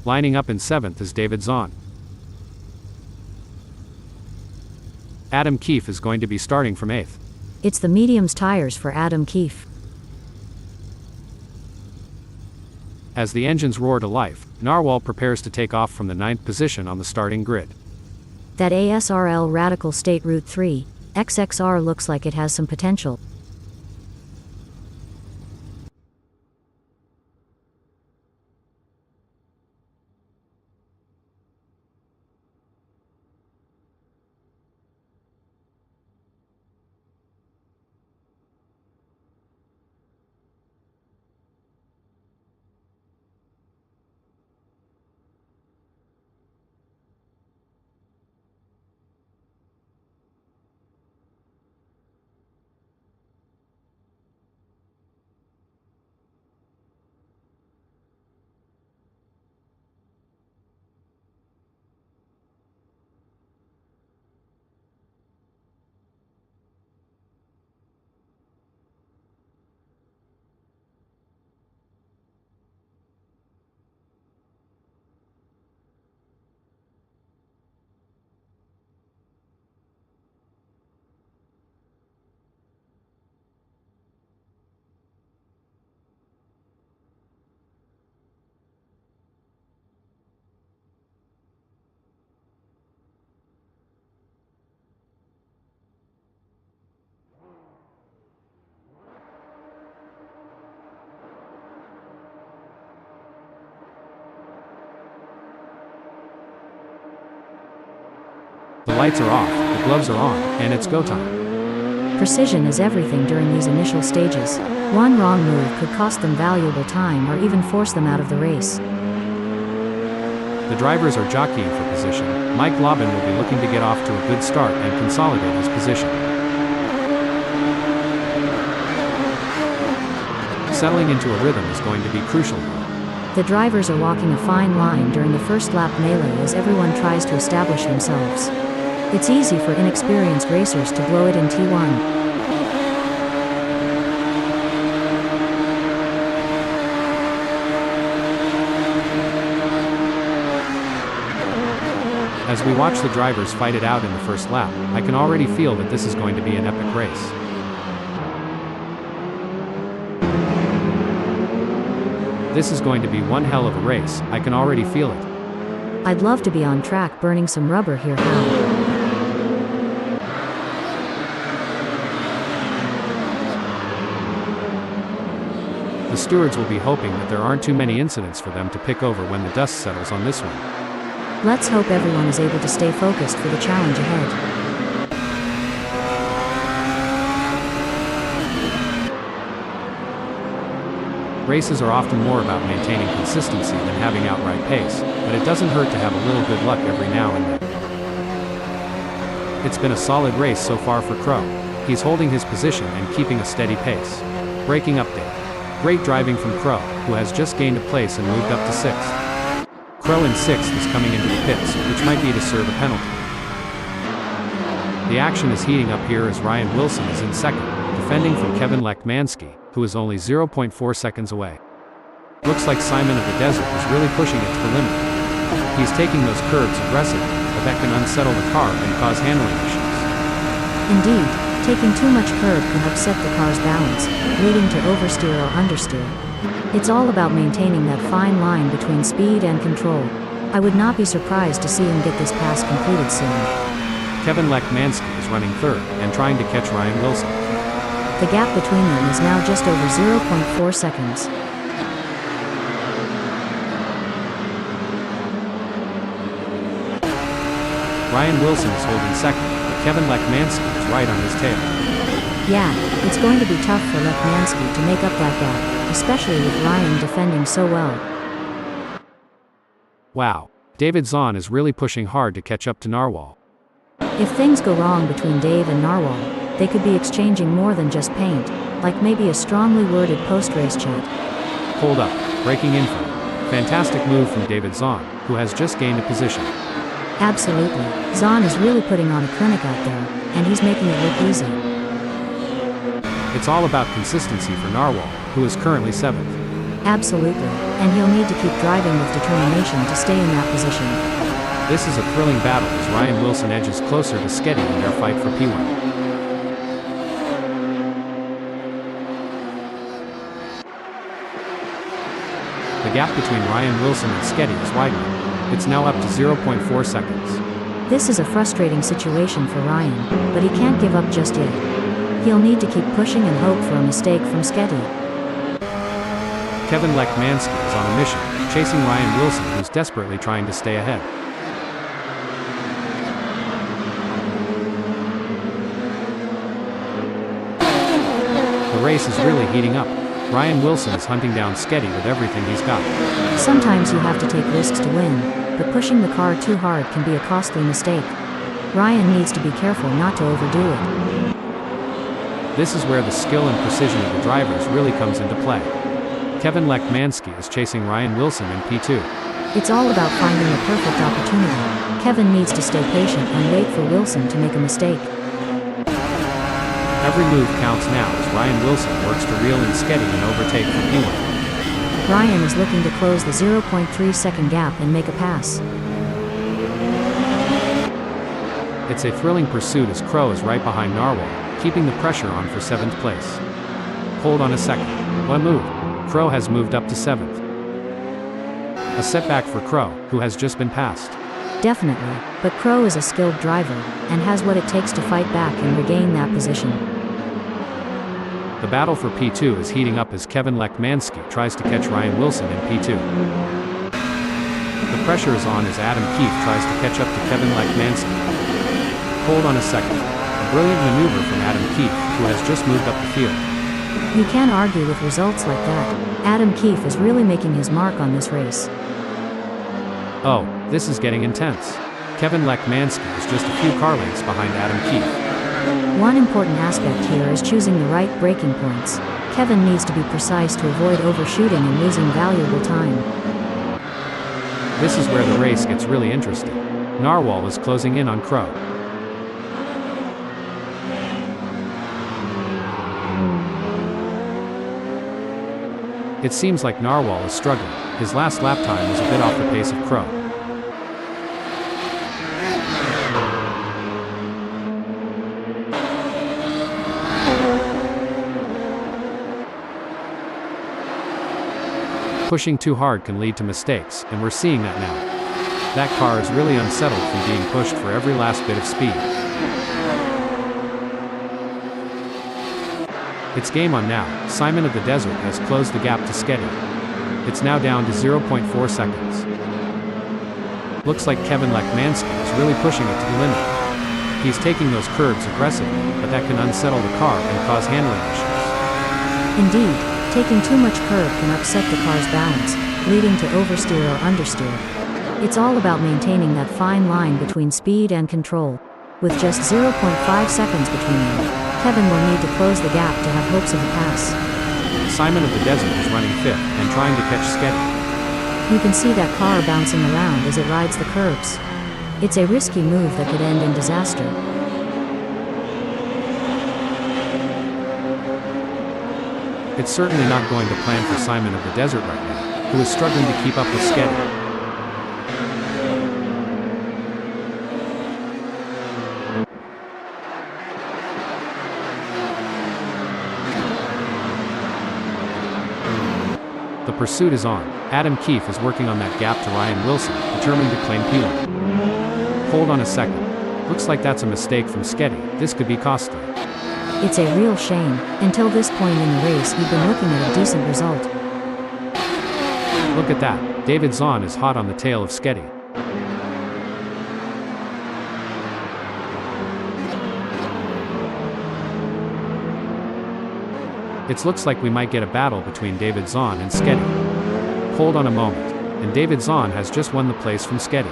Lining up in seventh is David Zahn. Adam Keefe is going to be starting from eighth. It's the mediums tires for Adam Keefe. As the engines roar to life, Narwhal prepares to take off from the ninth position on the starting grid. That ASRL Radical State Route 3, XXR looks like it has some potential. The lights are off, the gloves are on, and it's go time. Precision is everything during these initial stages. One wrong move could cost them valuable time or even force them out of the race. The drivers are jockeying for position. Mike Laubin will be looking to get off to a good start and consolidate his position. Settling into a rhythm is going to be crucial. The drivers are walking a fine line during the first lap melee as everyone tries to establish themselves. It's easy for inexperienced racers to blow it in T1. As we watch the drivers fight it out in the first lap, I can already feel that this is going to be an epic race. This is going to be one hell of a race, I can already feel it. I'd love to be on track burning some rubber here, Hal. The stewards will be hoping that there aren't too many incidents for them to pick over when the dust settles on this one. Let's hope everyone is able to stay focused for the challenge ahead. Races are often more about maintaining consistency than having outright pace, but it doesn't hurt to have a little good luck every now and then. It's been a solid race so far for Crow. He's holding his position and keeping a steady pace. Braking update. Great driving from Crow, who has just gained a place and moved up to 6th. Crow in 6th is coming into the pits, which might be to serve a penalty. The action is heating up here as Ryan Wilson is in 2nd, defending from Kevin Lekmansky, who is only 0.4 seconds away. Looks like Simon of the Desert is really pushing it to the limit. He's taking those curves aggressively, but that can unsettle the car and cause handling issues. Indeed, Taking too much curb can upset the car's balance, leading to oversteer or understeer. It's all about maintaining that fine line between speed and control. I would not be surprised to see him get this pass completed soon. Kevin Lekmansky is running third and trying to catch Ryan Wilson. The gap between them is now just over 0.4 seconds. Ryan Wilson is holding second, but Kevin Lekmansky is right on his tail. Yeah, it's going to be tough for Lekmansky to make up that gap, especially with Ryan defending so well. Wow, David Zahn is really pushing hard to catch up to Narwhal. If things go wrong between Dave and Narwhal, they could be exchanging more than just paint, like maybe a strongly worded post-race chat. Hold up, breaking info. Fantastic move from David Zahn, who has just gained a position. Absolutely, Zahn is really putting on a clinic out there, and he's making it look easy. It's all about consistency for Narwhal, who is currently 7th. Absolutely, and he'll need to keep driving with determination to stay in that position. This is a thrilling battle as Ryan Wilson edges closer to Sketty in their fight for P1. The gap between Ryan Wilson and Sketty is widening. It's now up to 0.4 seconds. This is a frustrating situation for Ryan, but he can't give up just yet. He'll need to keep pushing and hope for a mistake from Sketty. Kevin Lekmansky is on a mission, chasing Ryan Wilson, who's desperately trying to stay ahead. The race is really heating up. Ryan Wilson is hunting down Sketty with everything he's got. Sometimes you have to take risks to win, but pushing the car too hard can be a costly mistake. Ryan needs to be careful not to overdo it. This is where the skill and precision of the drivers really comes into play. Kevin Lekmansky is chasing Ryan Wilson in P2. It's all about finding the perfect opportunity. Kevin needs to stay patient and wait for Wilson to make a mistake. Every move counts now as Ryan Wilson works to reel in Sketty and overtake for P1. Ryan is looking to close the 0.3 second gap and make a pass. It's a thrilling pursuit as Crow is right behind Narwhal, keeping the pressure on for 7th place. Hold on a second. What a move. Crow has moved up to 7th. A setback for Crow, who has just been passed. Definitely, but Crow is a skilled driver, and has what it takes to fight back and regain that position. The battle for P2 is heating up as Kevin Lekmansky tries to catch Ryan Wilson in P2. The pressure is on as Adam Keefe tries to catch up to Kevin Lekmansky. Hold on a second. A brilliant maneuver from Adam Keefe, who has just moved up the field. You can't argue with results like that. Adam Keefe is really making his mark on this race. Oh, this is getting intense. Kevin Lekmansky is just a few car lengths behind Adam Keefe. One important aspect here is choosing the right braking points. Kevin needs to be precise to avoid overshooting and losing valuable time. This is where the race gets really interesting. Narwhal is closing in on Crow. It seems like Narwhal is struggling. His last lap time was a bit off the pace of Crow. Pushing too hard can lead to mistakes, and we're seeing that now. That car is really unsettled from being pushed for every last bit of speed. It's game on now. Simon of the Desert has closed the gap to Sketty. It's now down to 0.4 seconds. Looks like Kevin Lekmansky is really pushing it to the limit. He's taking those curves aggressively, but that can unsettle the car and cause handling issues. Indeed, taking too much curb can upset the car's balance, leading to oversteer or understeer. It's all about maintaining that fine line between speed and control. With just 0.5 seconds between them, Kevin will need to close the gap to have hopes of a pass. Simon of the Desert is running 5th and trying to catch Sketty. You can see that car bouncing around as it rides the curbs. It's a risky move that could end in disaster. It's certainly not going to plan for Simon of the Desert right now, who is struggling to keep up with Sketty. pursuit is on. Adam Keefe is working on that gap to Ryan Wilson, determined to claim P1. Hold on a second. Looks like that's a mistake from Sketty. This could be costly. It's a real shame. Until this point in the race, he'd been looking at a decent result. Look at that. David Zahn is hot on the tail of Sketty. It looks like we might get a battle between David Zahn and Sketty. Hold on a moment. And David Zahn has just won the place from Sketty.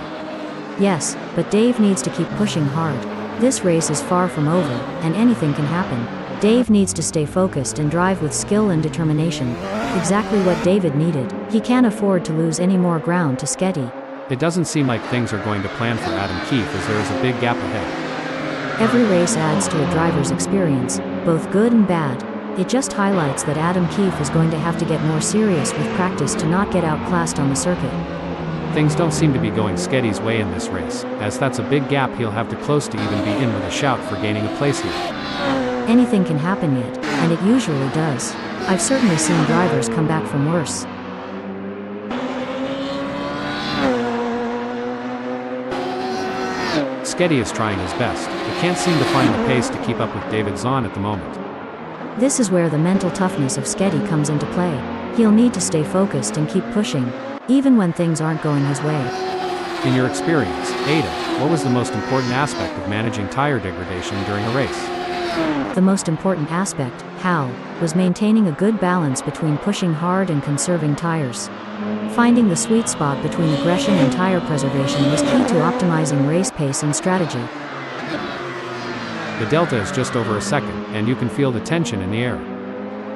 Yes, but Dave needs to keep pushing hard. This race is far from over, and anything can happen. Dave needs to stay focused and drive with skill and determination. Exactly what David needed. He can't afford to lose any more ground to Sketty. It doesn't seem like things are going to plan for Adam Keefe as there is a big gap ahead. Every race adds to a driver's experience, both good and bad. It just highlights that Adam Keefe is going to have to get more serious with practice to not get outclassed on the circuit. Things don't seem to be going Sketty's way in this race, as that's a big gap he'll have to close to even be in with a shout for gaining a place here. Anything can happen yet, and it usually does. I've certainly seen drivers come back from worse. Sketty is trying his best, but can't seem to find the pace to keep up with David Zahn at the moment. This is where the mental toughness of Sketty comes into play. He'll need to stay focused and keep pushing, even when things aren't going his way. In your experience, Ada, what was the most important aspect of managing tire degradation during a race? The most important aspect, Hal, was maintaining a good balance between pushing hard and conserving tires. Finding the sweet spot between aggression and tire preservation was key to optimizing race pace and strategy. The delta is just over a second, and you can feel the tension in the air.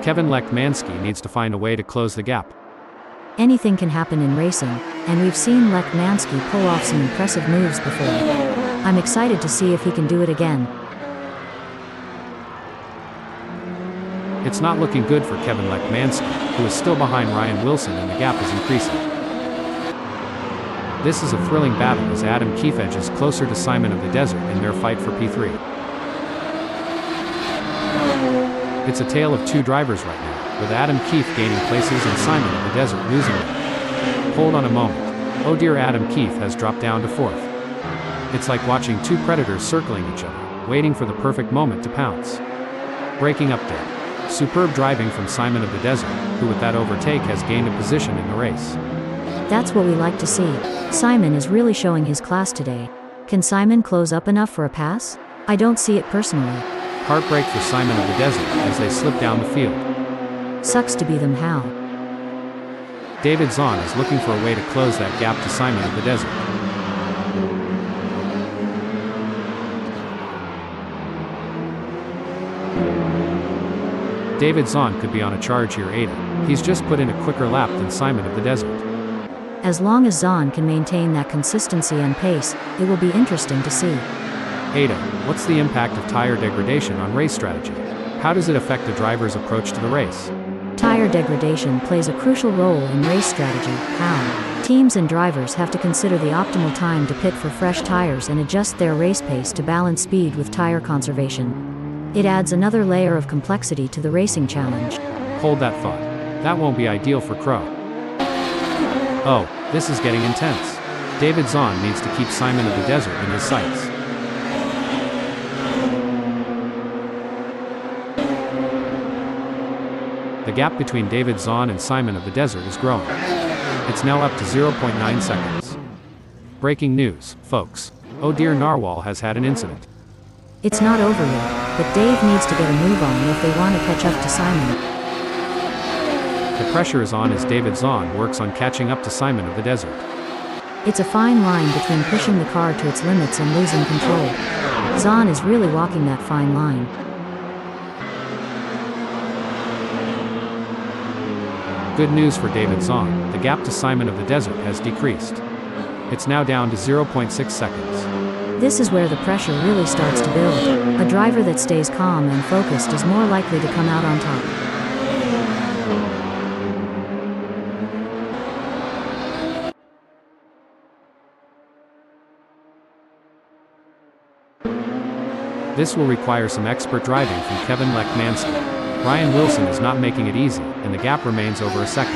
Kevin Lekmansky needs to find a way to close the gap. Anything can happen in racing, and we've seen Lekmansky pull off some impressive moves before. I'm excited to see if he can do it again. It's not looking good for Kevin Lekmansky, who is still behind Ryan Wilson, and the gap is increasing. This is a thrilling battle as Adam Keefe edges closer to Simon of the Desert in their fight for P3. It's a tale of two drivers right now, with Adam Keefe gaining places and Simon of the Desert losing them. Hold on a moment. Oh dear, Adam Keefe has dropped down to fourth. It's like watching two predators circling each other, waiting for the perfect moment to pounce. Breaking update. Superb driving from Simon of the Desert, who with that overtake has gained a position in the race. That's what we like to see. Simon is really showing his class today. Can Simon close up enough for a pass? I don't see it personally. Heartbreak for Simon of the Desert as they slip down the field. Sucks to be them, Hal. David Zahn is looking for a way to close that gap to Simon of the Desert. David Zahn could be on a charge here, Ada. He's just put in a quicker lap than Simon of the Desert. As long as Zahn can maintain that consistency and pace, it will be interesting to see. Ada, what's the impact of tire degradation on race strategy? How does it affect a driver's approach to the race? Tire degradation plays a crucial role in race strategy. How? Teams and drivers have to consider the optimal time to pit for fresh tires and adjust their race pace to balance speed with tire conservation. It adds another layer of complexity to the racing challenge. Hold that thought. That won't be ideal for Crow. Oh, this is getting intense. David Zahn needs to keep Simon of the Desert in his sights. The gap between David Zahn and Simon of the Desert is growing. It's now up to 0.9 seconds. Breaking news, folks. Oh dear, Narwhal has had an incident. It's not over yet, but Dave needs to get a move on if they want to catch up to Simon. The pressure is on as David Zahn works on catching up to Simon of the Desert. It's a fine line between pushing the car to its limits and losing control. Zahn is really walking that fine line. Good news for David Zahn, the gap to Simon of the Desert has decreased. It's now down to 0.6 seconds. This is where the pressure really starts to build. A driver that stays calm and focused is more likely to come out on top. This will require some expert driving from Kevin Lekmansky. Ryan Wilson is not making it easy, and the gap remains over a second.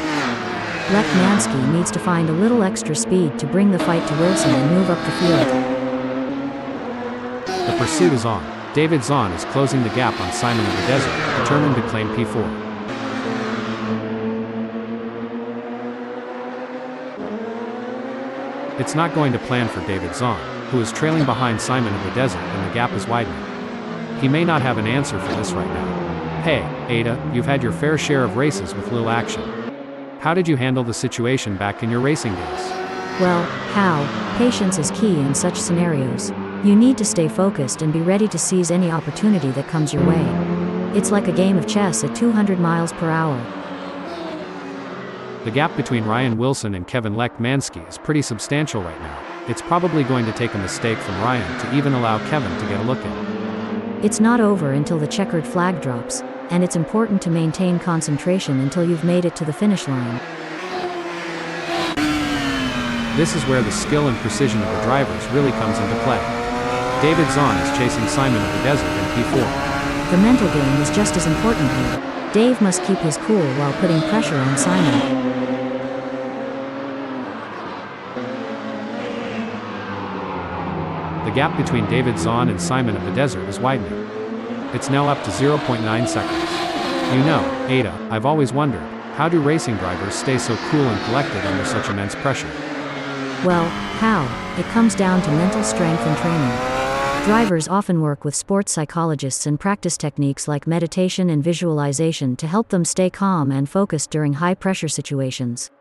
Lekmansky needs to find a little extra speed to bring the fight to Wilson and move up the field. The pursuit is on. David Zahn is closing the gap on Simon of the Desert, determined to claim P4. It's not going to plan for David Zahn, who is trailing behind Simon of the Desert and the gap is widening. He may not have an answer for this right now. Hey, Ada, you've had your fair share of races with little action. How did you handle the situation back in your racing days? Well, how? Patience is key in such scenarios. You need to stay focused and be ready to seize any opportunity that comes your way. It's like a game of chess at 200 miles per hour. The gap between Ryan Wilson and Kevin Lekmansky is pretty substantial right now. It's probably going to take a mistake from Ryan to even allow Kevin to get a look in. It's not over until the checkered flag drops, and it's important to maintain concentration until you've made it to the finish line. This is where the skill and precision of the drivers really comes into play. David Zahn is chasing Simon of the Desert in P4. The mental game is just as important here. Dave must keep his cool while putting pressure on Simon. The gap between David Zahn and Simon of the Desert is widening. It's now up to 0.9 seconds. You know, Ada, I've always wondered, how do racing drivers stay so cool and collected under such immense pressure? Well, how? It comes down to mental strength and training. Drivers often work with sports psychologists and practice techniques like meditation and visualization to help them stay calm and focused during high-pressure situations.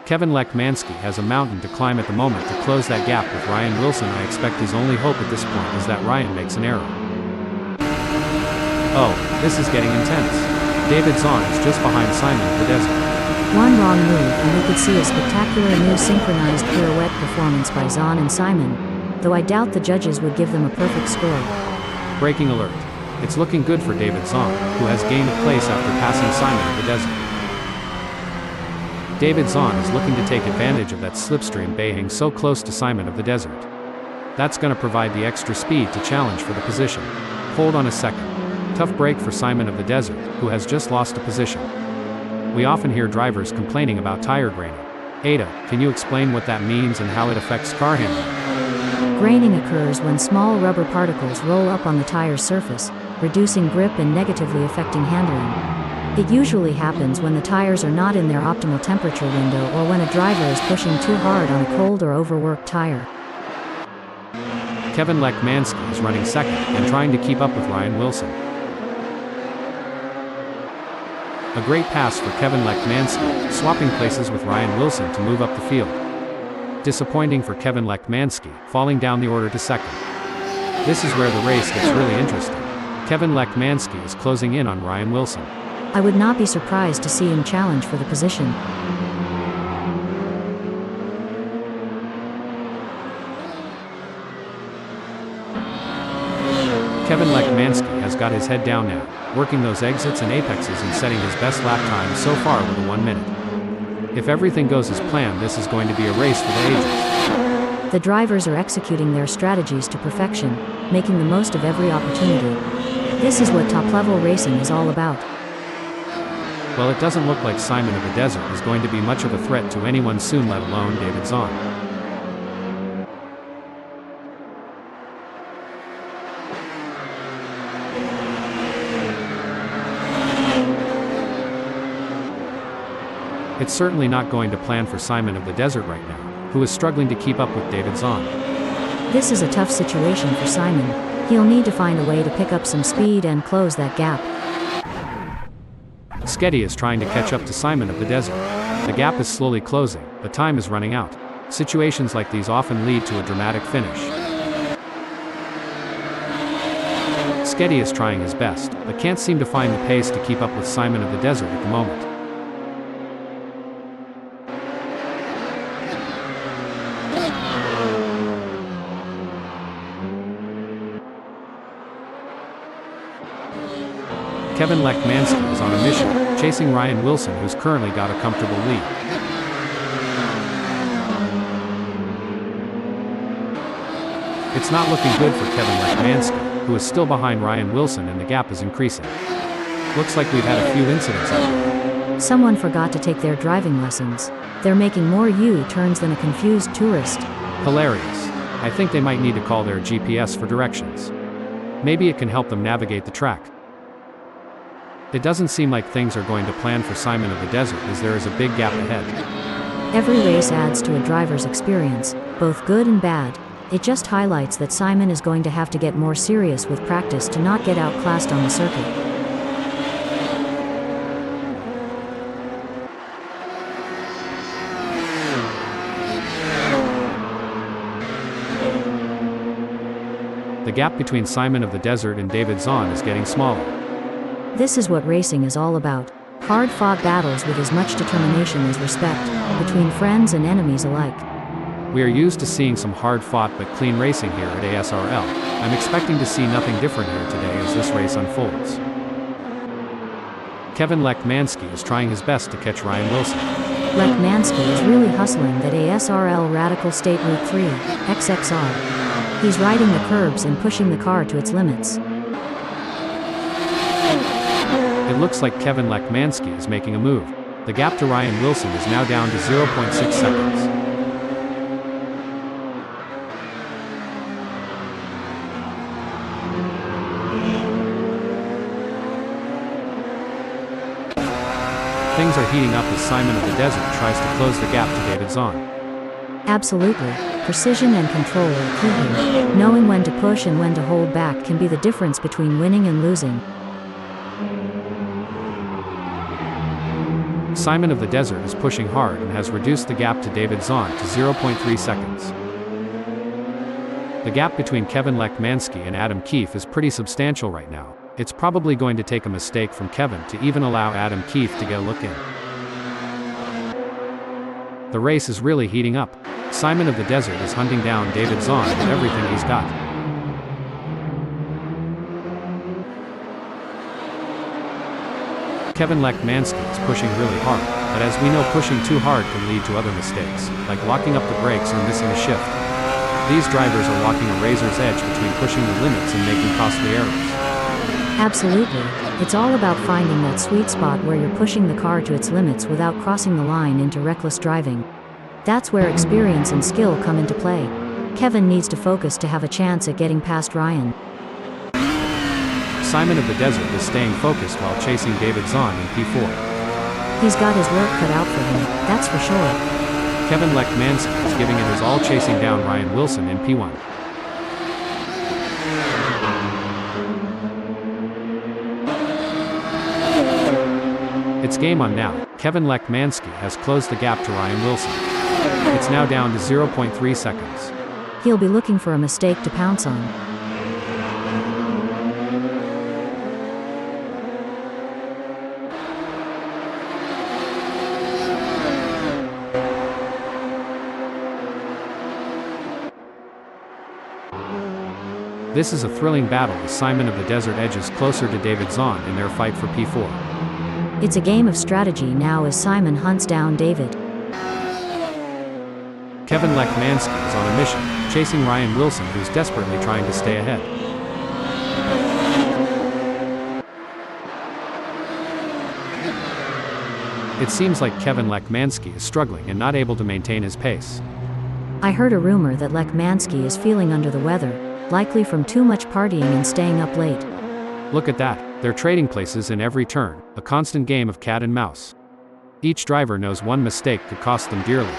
Kevin Lekmansky has a mountain to climb at the moment to close that gap with Ryan Wilson. I expect his only hope at this point is that Ryan makes an error. Oh, this is getting intense. David Zahn is just behind Simon of the Desert. One wrong move and we could see a spectacular new synchronized pirouette performance by Zahn and Simon, though I doubt the judges would give them a perfect score. Breaking alert. It's looking good for David Zahn, who has gained a place after passing Simon of the Desert. David Zahn is looking to take advantage of that slipstream baying so close to Simon of the Desert. That's gonna provide the extra speed to challenge for the position. Hold on a second. Tough break for Simon of the Desert, who has just lost a position. We often hear drivers complaining about tire graining. Ada, can you explain what that means and how it affects car handling? Graining occurs when small rubber particles roll up on the tire's surface, reducing grip and negatively affecting handling. It usually happens when the tires are not in their optimal temperature window or when a driver is pushing too hard on a cold or overworked tire. Kevin Lekmansky is running second and trying to keep up with Ryan Wilson. A great pass for Kevin Lekmansky, swapping places with Ryan Wilson to move up the field. Disappointing for Kevin Lekmansky, falling down the order to second. This is where the race gets really interesting. Kevin Lekmansky is closing in on Ryan Wilson. I would not be surprised to see him challenge for the position. Kevin Lekmansky has got his head down now, working those exits and apexes and setting his best lap time so far with a 1 minute. If everything goes as planned, this is going to be a race for the ages. The drivers are executing their strategies to perfection, making the most of every opportunity. This is what top-level racing is all about. Well, it doesn't look like Simon of the Desert is going to be much of a threat to anyone soon, let alone David Zahn. It's certainly not going to plan for Simon of the Desert right now, who is struggling to keep up with David Zahn. This is a tough situation for Simon. He'll need to find a way to pick up some speed and close that gap. Sketty is trying to catch up to Simon of the Desert. The gap is slowly closing, but time is running out. Situations like these often lead to a dramatic finish. Sketty is trying his best, but can't seem to find the pace to keep up with Simon of the Desert at the moment. Kevin Lekmansky is on a mission, chasing Ryan Wilson, who's currently got a comfortable lead. It's not looking good for Kevin Lekmansky, who is still behind Ryan Wilson, and the gap is increasing. Looks like we've had a few incidents out there. Someone forgot to take their driving lessons. They're making more U-turns than a confused tourist. Hilarious. I think they might need to call their GPS for directions. Maybe it can help them navigate the track. It doesn't seem like things are going to plan for Simon of the Desert as there is a big gap ahead. Every race adds to a driver's experience, both good and bad. It just highlights that Simon is going to have to get more serious with practice to not get outclassed on the circuit. The gap between Simon of the Desert and David Zahn is getting smaller. This is what racing is all about. Hard-fought battles with as much determination as respect, between friends and enemies alike. We are used to seeing some hard-fought but clean racing here at ASRL. I'm expecting to see nothing different here today as this race unfolds. Kevin Lekmansky is trying his best to catch Ryan Wilson. Lekmansky is really hustling that ASRL Radical State Route 3, XXR. He's riding the curbs and pushing the car to its limits. It looks like Kevin Lekmansky is making a move. The gap to Ryan Wilson is now down to 0.6 seconds. Things are heating up as Simon of the Desert tries to close the gap to David Zahn. Absolutely. Precision and control are key here. Knowing when to push and when to hold back can be the difference between winning and losing. Simon of the Desert is pushing hard and has reduced the gap to David Zahn to 0.3 seconds. The gap between Kevin Lekmansky and Adam Keefe is pretty substantial right now. It's probably going to take a mistake from Kevin to even allow Adam Keefe to get a look in. The race is really heating up. Simon of the Desert is hunting down David Zahn with everything he's got. Kevin Lekmansky is pushing really hard, but as we know, pushing too hard can lead to other mistakes, like locking up the brakes or missing a shift. These drivers are walking a razor's edge between pushing the limits and making costly errors. Absolutely. It's all about finding that sweet spot where you're pushing the car to its limits without crossing the line into reckless driving. That's where experience and skill come into play. Kevin needs to focus to have a chance at getting past Ryan. Simon of the Desert is staying focused while chasing David Zahn in P4. He's got his work cut out for him, that's for sure. Kevin Lekmansky is giving it his all chasing down Ryan Wilson in P1. It's game on now. Kevin Lekmansky has closed the gap to Ryan Wilson. It's now down to 0.3 seconds. He'll be looking for a mistake to pounce on. This is a thrilling battle as Simon of the Desert edges closer to David Zahn in their fight for P4. It's a game of strategy now as Simon hunts down David. Kevin Lekmansky is on a mission, chasing Ryan Wilson, who's desperately trying to stay ahead. It seems like Kevin Lekmansky is struggling and not able to maintain his pace. I heard a rumor that Lekmansky is feeling under the weather, likely from too much partying and staying up late. Look at that, they're trading places in every turn, a constant game of cat and mouse. Each driver knows one mistake could cost them dearly.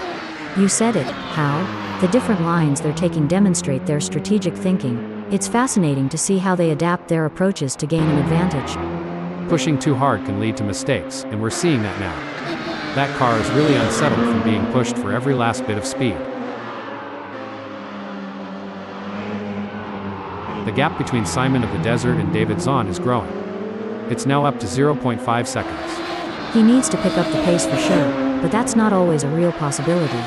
You said it, Hal. The different lines they're taking demonstrate their strategic thinking. It's fascinating to see how they adapt their approaches to gain an advantage. Pushing too hard can lead to mistakes, and we're seeing that now. That car is really unsettled from being pushed for every last bit of speed. The gap between Simon of the Desert and David Zahn is growing. It's now up to 0.5 seconds. He needs to pick up the pace for sure, but that's not always a real possibility.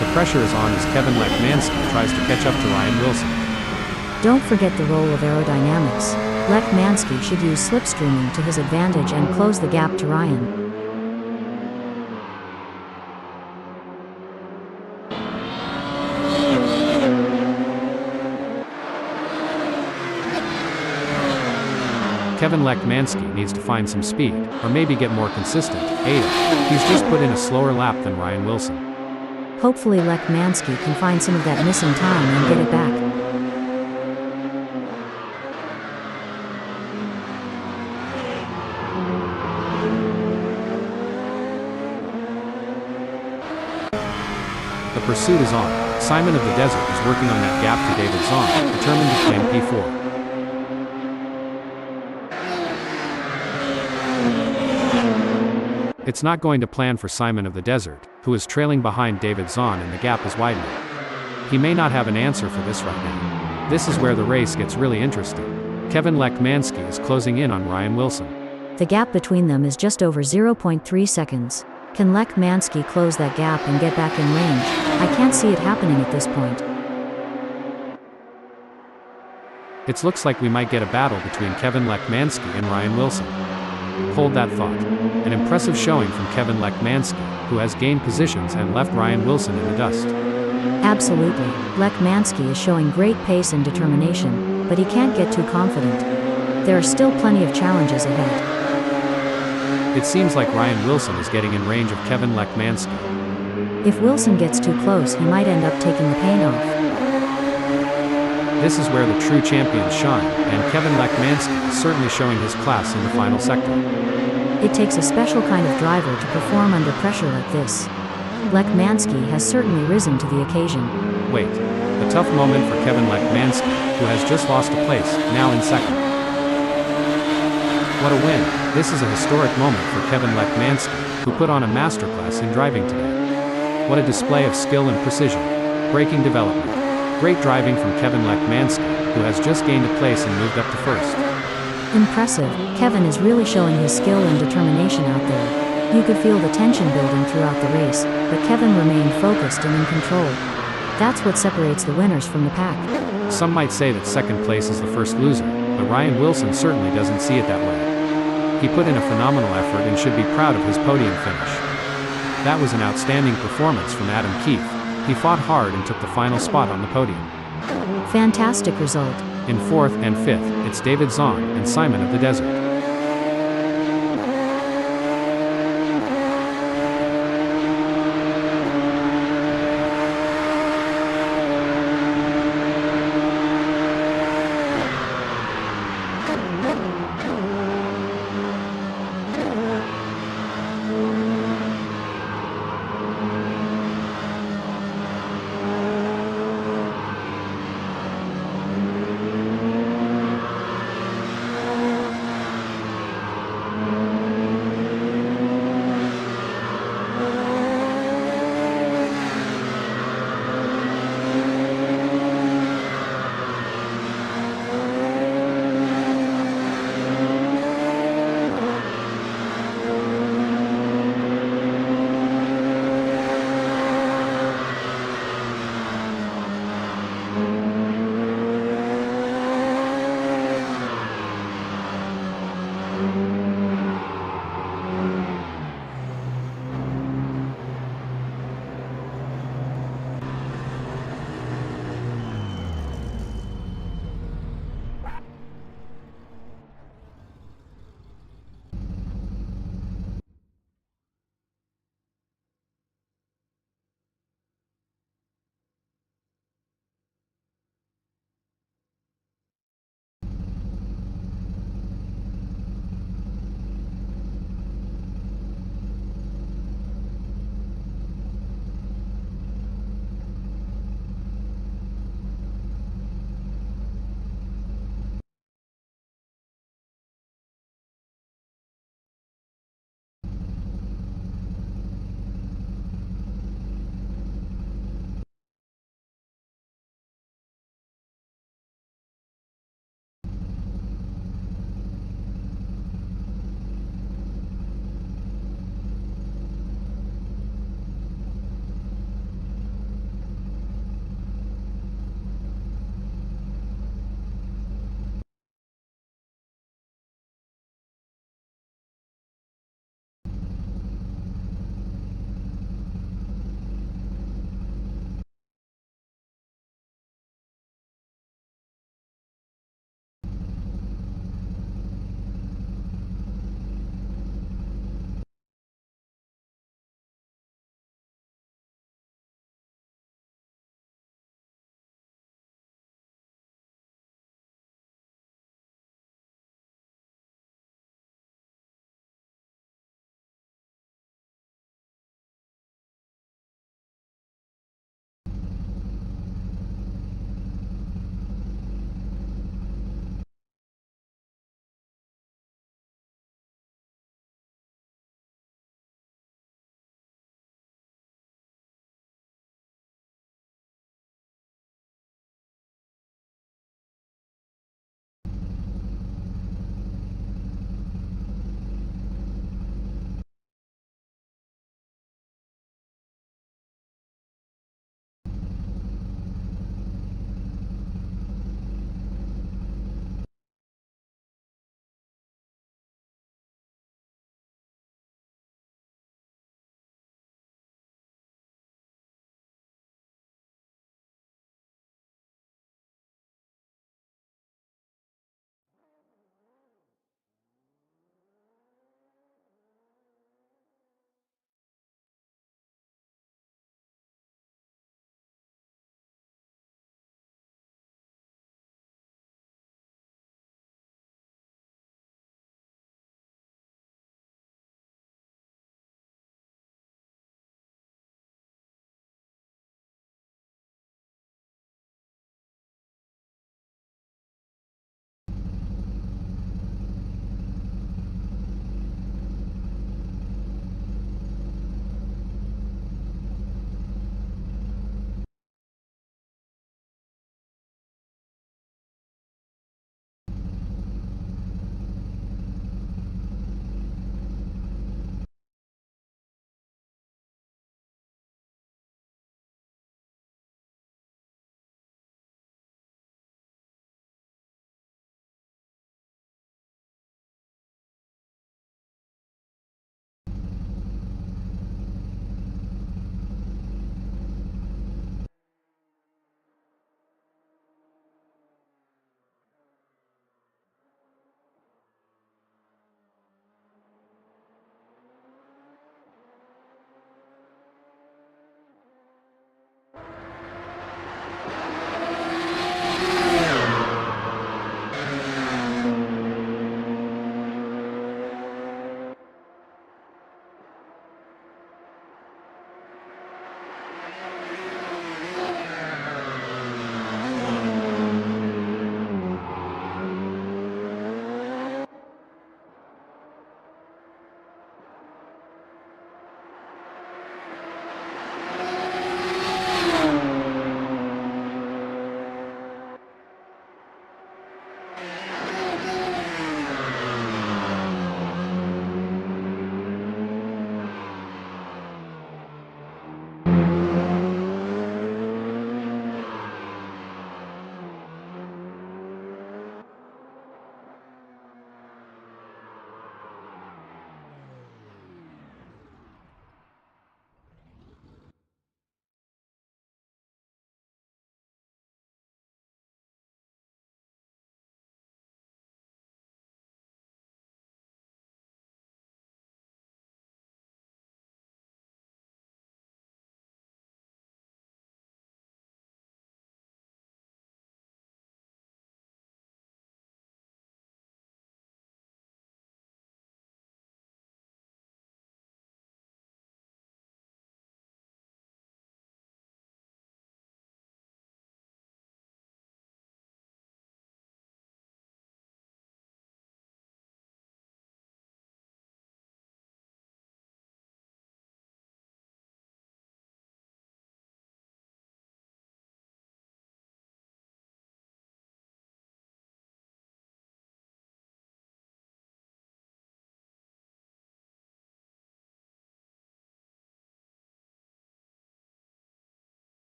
The pressure is on as Kevin Lekmansky tries to catch up to Ryan Wilson. Don't forget the role of aerodynamics. Lekmansky should use slipstreaming to his advantage and close the gap to Ryan. Kevin Lekmansky needs to find some speed, or maybe get more consistent. Ada. He's just put in a slower lap than Ryan Wilson. Hopefully Lekmansky can find some of that missing time and get it back. The pursuit is on. Simon of the Desert is working on that gap to David Zahn, determined to claim P4. It's not going to plan for Simon of the Desert, who is trailing behind David Zahn and the gap is widening. He may not have an answer for this right now. This is where the race gets really interesting. Kevin Lekmansky is closing in on Ryan Wilson. The gap between them is just over 0.3 seconds. Can Lekmansky close that gap and get back in range? I can't see it happening at this point. It looks like we might get a battle between Kevin Lekmansky and Ryan Wilson. Hold that thought. An impressive showing from Kevin Lekmansky, who has gained positions and left Ryan Wilson in the dust. Absolutely. Lekmansky is showing great pace and determination, but he can't get too confident. There are still plenty of challenges ahead. It seems like Ryan Wilson is getting in range of Kevin Lekmansky. If Wilson gets too close, he might end up taking the paint off. This is where the true champions shine, and Kevin Lekmansky is certainly showing his class in the final sector. It takes a special kind of driver to perform under pressure like this. Lekmansky has certainly risen to the occasion. Wait. A tough moment for Kevin Lekmansky, who has just lost a place, now in second. What a win. This is a historic moment for Kevin Lekmansky, who put on a masterclass in driving today. What a display of skill and precision. Braking development. Great driving from Kevin Lekmansky, who has just gained a place and moved up to first. Impressive. Kevin is really showing his skill and determination out there. You could feel the tension building throughout the race, but Kevin remained focused and in control. That's what separates the winners from the pack. Some might say that second place is the first loser, but Ryan Wilson certainly doesn't see it that way. He put in a phenomenal effort and should be proud of his podium finish. That was an outstanding performance from Adam Keefe. He fought hard and took the final spot on the podium. Fantastic result. In fourth and fifth, it's David Zahn and Simon of the Desert.